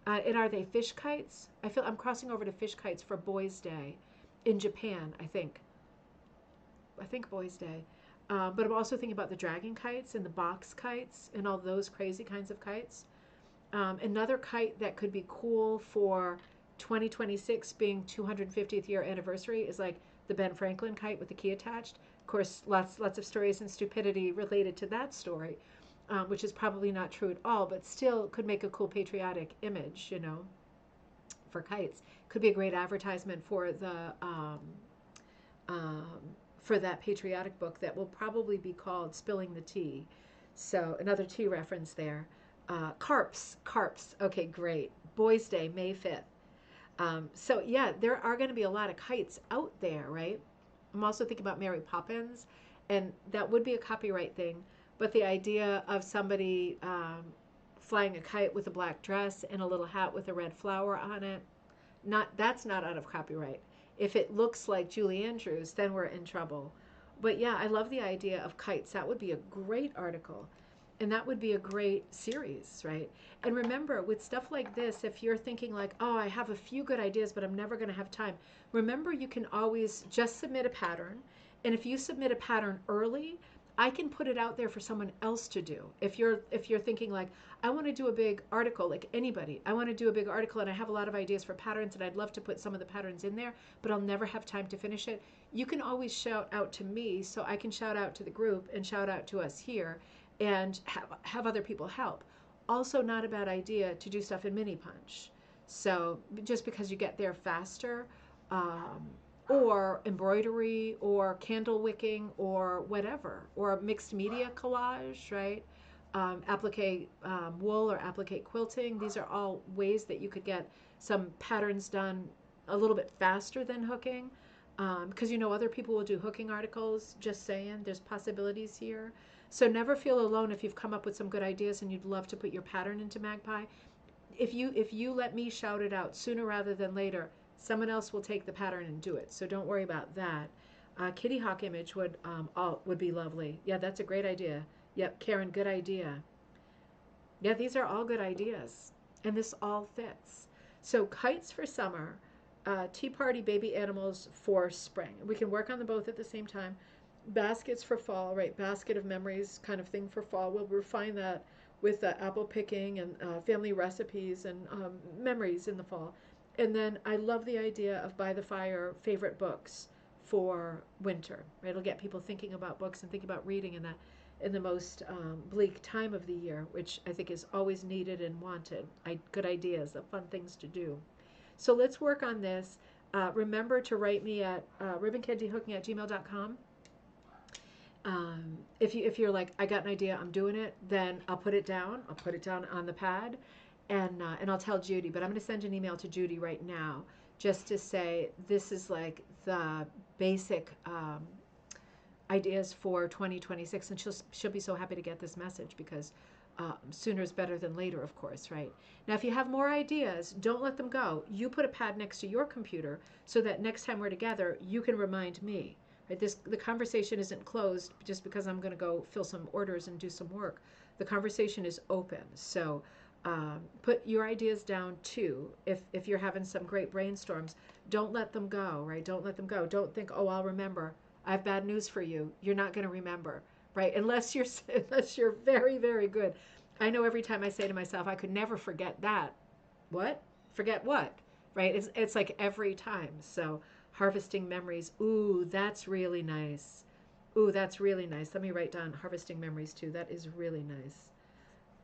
And are they fish kites? I feel I'm crossing over to fish kites for boys' day in Japan. I think boys' day. But I'm also thinking about the dragon kites and the box kites and all those crazy kinds of kites. Another kite that could be cool for 2026 being 250th year anniversary is like the Ben Franklin kite with the key attached. Of course, lots of stories and stupidity related to that story, which is probably not true at all, but still could make a cool patriotic image, for kites. Could be a great advertisement um, for that patriotic book that will probably be called Spilling the Tea. So another tea reference there. Carps. Okay, great. Boys' Day, May 5th. So yeah, there are going to be a lot of kites out there, right? I'm also thinking about Mary Poppins, and that would be a copyright thing. But the idea of somebody flying a kite with a black dress and a little hat with a red flower on it, that's not out of copyright. If it looks like Julie Andrews, then we're in trouble. But yeah, I love the idea of kites. That would be a great article. And that would be a great series, right? And remember, with stuff like this, if you're thinking like, oh, I have a few good ideas, but I'm never going to have time, remember you can always just submit a pattern. And if you submit a pattern early, I can put it out there for someone else to do. If you're thinking like, I want to do a big article, like anybody, I want to do a big article and I have a lot of ideas for patterns and I'd love to put some of the patterns in there, but I'll never have time to finish it. You can always shout out to me so I can shout out to the group and shout out to us here and have other people help. Also, not a bad idea to do stuff in Mini Punch. So just because you get there faster, um, or embroidery, or candle wicking, or whatever, or mixed media collage, right? Applique wool or applique quilting. These are all ways that you could get some patterns done a little bit faster than hooking. Because other people will do hooking articles. Just saying, there's possibilities here. So never feel alone if you've come up with some good ideas and you'd love to put your pattern into Magpie. If you let me shout it out sooner rather than later, someone else will take the pattern and do it. So don't worry about that. Kitty Hawk image would be lovely. Yeah, that's a great idea. Yep, Karen, good idea. Yeah, these are all good ideas, and this all fits. So kites for summer, tea party baby animals for spring. We can work on them both at the same time. Baskets for fall, right? Basket of memories kind of thing for fall. We'll refine that with apple picking and family recipes and memories in the fall. And then I love the idea of by the fire favorite books for winter, right? It'll get people thinking about books and thinking about reading in the most bleak time of the year, which I think is always needed and wanted. Good ideas, the fun things to do. So let's work on this. Remember to write me at ribboncandyhooking@gmail.com. If you're like, I got an idea, I'm doing it, then I'll put it down. I'll put it down on the pad, and I'll tell Judy. But I'm going to send an email to Judy right now, just to say this is like the basic ideas for 2026, and she'll be so happy to get this message because sooner is better than later, of course, right? Now, if you have more ideas, don't let them go. You put a pad next to your computer so that next time we're together, you can remind me. Right? The conversation isn't closed just because I'm going to go fill some orders and do some work. The conversation is open. So put your ideas down too. If you're having some great brainstorms, don't let them go, right? Don't let them go. Don't think, oh, I'll remember. I have bad news for you. You're not going to remember, right? Unless you're very, very good. I know every time I say to myself, I could never forget that. What? Forget what? Right? It's like every time. So harvesting memories. Ooh, that's really nice. Ooh, that's really nice. Let me write down harvesting memories too. That is really nice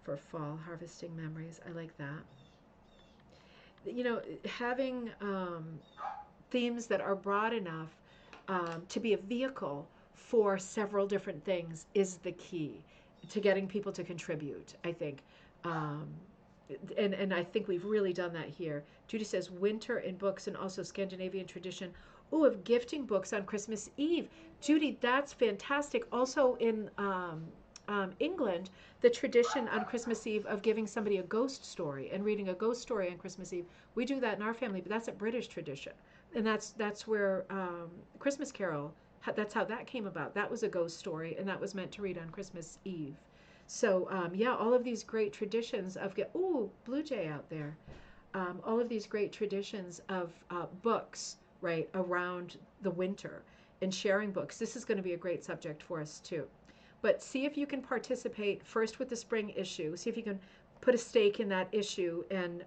for fall, harvesting memories. I like that. You know, having themes that are broad enough to be a vehicle for several different things is the key to getting people to contribute, I think. Um, and I think we've really done that here. Judy says winter in books and also Scandinavian tradition. Oh, of gifting books on Christmas Eve. Judy, that's fantastic. Also in England, the tradition on Christmas Eve of giving somebody a ghost story and reading a ghost story on Christmas Eve. We do that in our family, but that's a British tradition, and that's where Christmas Carol. That's how that came about. That was a ghost story, and that was meant to read on Christmas Eve. So yeah, all of these great traditions of ooh, blue jay out there. All of these great traditions of books, right, around the winter and sharing books. This is going to be a great subject for us too. But see if you can participate first with the spring issue. See if you can put a stake in that issue and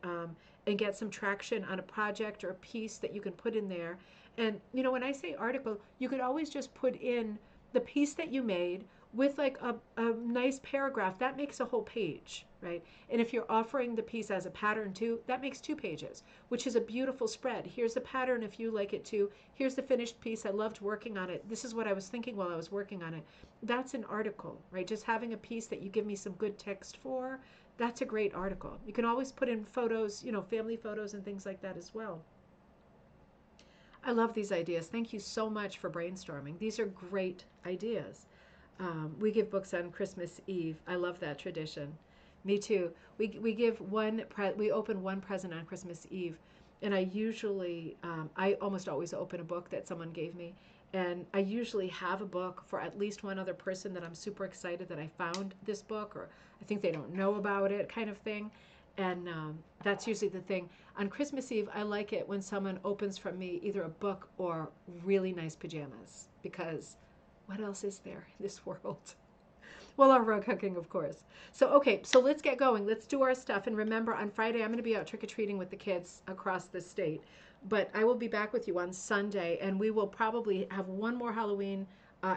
get some traction on a project or a piece that you can put in there. And you know, when I say article, you could always just put in the piece that you made with like a nice paragraph. That makes a whole page, right? And if you're offering the piece as a pattern too, that makes 2 pages, which is a beautiful spread. Here's the pattern if you like it too. Here's the finished piece. I loved working on it. This is what I was thinking while I was working on it. That's an article, right? Just having a piece that you give me some good text for, that's a great article. You can always put in photos, you know, family photos and things like that as well. I love these ideas. Thank you so much for brainstorming. These are great ideas. We give books on Christmas Eve. I love that tradition. Me too. We give we open one present on Christmas Eve, and I almost always open a book that someone gave me, and I usually have a book for at least one other person that I'm super excited that I found this book, or I think they don't know about it, kind of thing. And that's usually the thing. On Christmas Eve, I like it when someone opens from me either a book or really nice pajamas, because what else is there in this world? Well, our rug hooking, of course. So, okay, so let's get going. Let's do our stuff. And remember, on Friday, I'm going to be out trick or treating with the kids across the state. But I will be back with you on Sunday, and we will probably have one more Halloween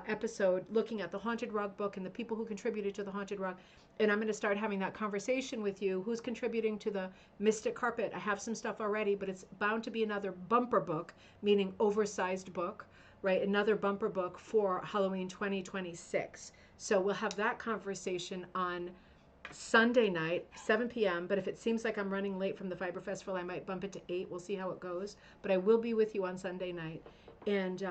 episode looking at the Haunted Rug book and the people who contributed to the Haunted Rug. And I'm going to start having that conversation with you. Who's contributing to the Mystic Carpet? I have some stuff already, but it's bound to be another bumper book, meaning oversized book, right? Another bumper book for Halloween 2026. So we'll have that conversation on Sunday night, 7 p.m. But if it seems like I'm running late from the Fiber Festival, I might bump it to 8. We'll see how it goes. But I will be with you on Sunday night, and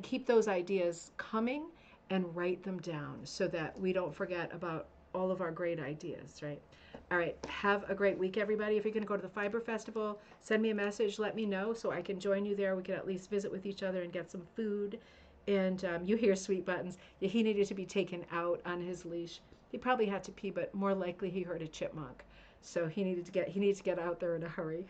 keep those ideas coming and write them down so that we don't forget about all of our great ideas, right? All right, have a great week, everybody. If you're going to go to the Fiber Festival, send me a message, let me know so I can join you there. We can at least visit with each other and get some food. And you hear Sweet Buttons. Yeah, he needed to be taken out on his leash. He probably had to pee, but more likely he heard a chipmunk. So he needed to get out there in a hurry.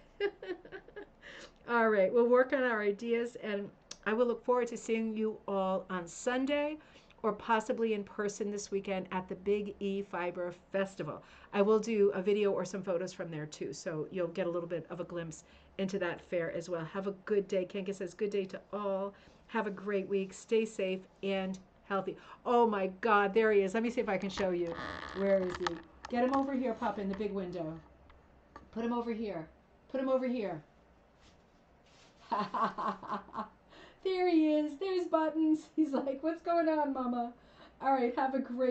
All right, we'll work on our ideas, and I will look forward to seeing you all on Sunday or possibly in person this weekend at the Big E Fiber Festival. I will do a video or some photos from there too, so you'll get a little bit of a glimpse into that fair as well. Have a good day. Kenka says good day to all. Have a great week. Stay safe and healthy. Oh my God, there he is. Let me see if I can show you. Where is he? Get him over here, Papa, in the big window. Put him over here. Put him over here. There he is. There's Buttons. He's like, what's going on, Mama? All right, have a great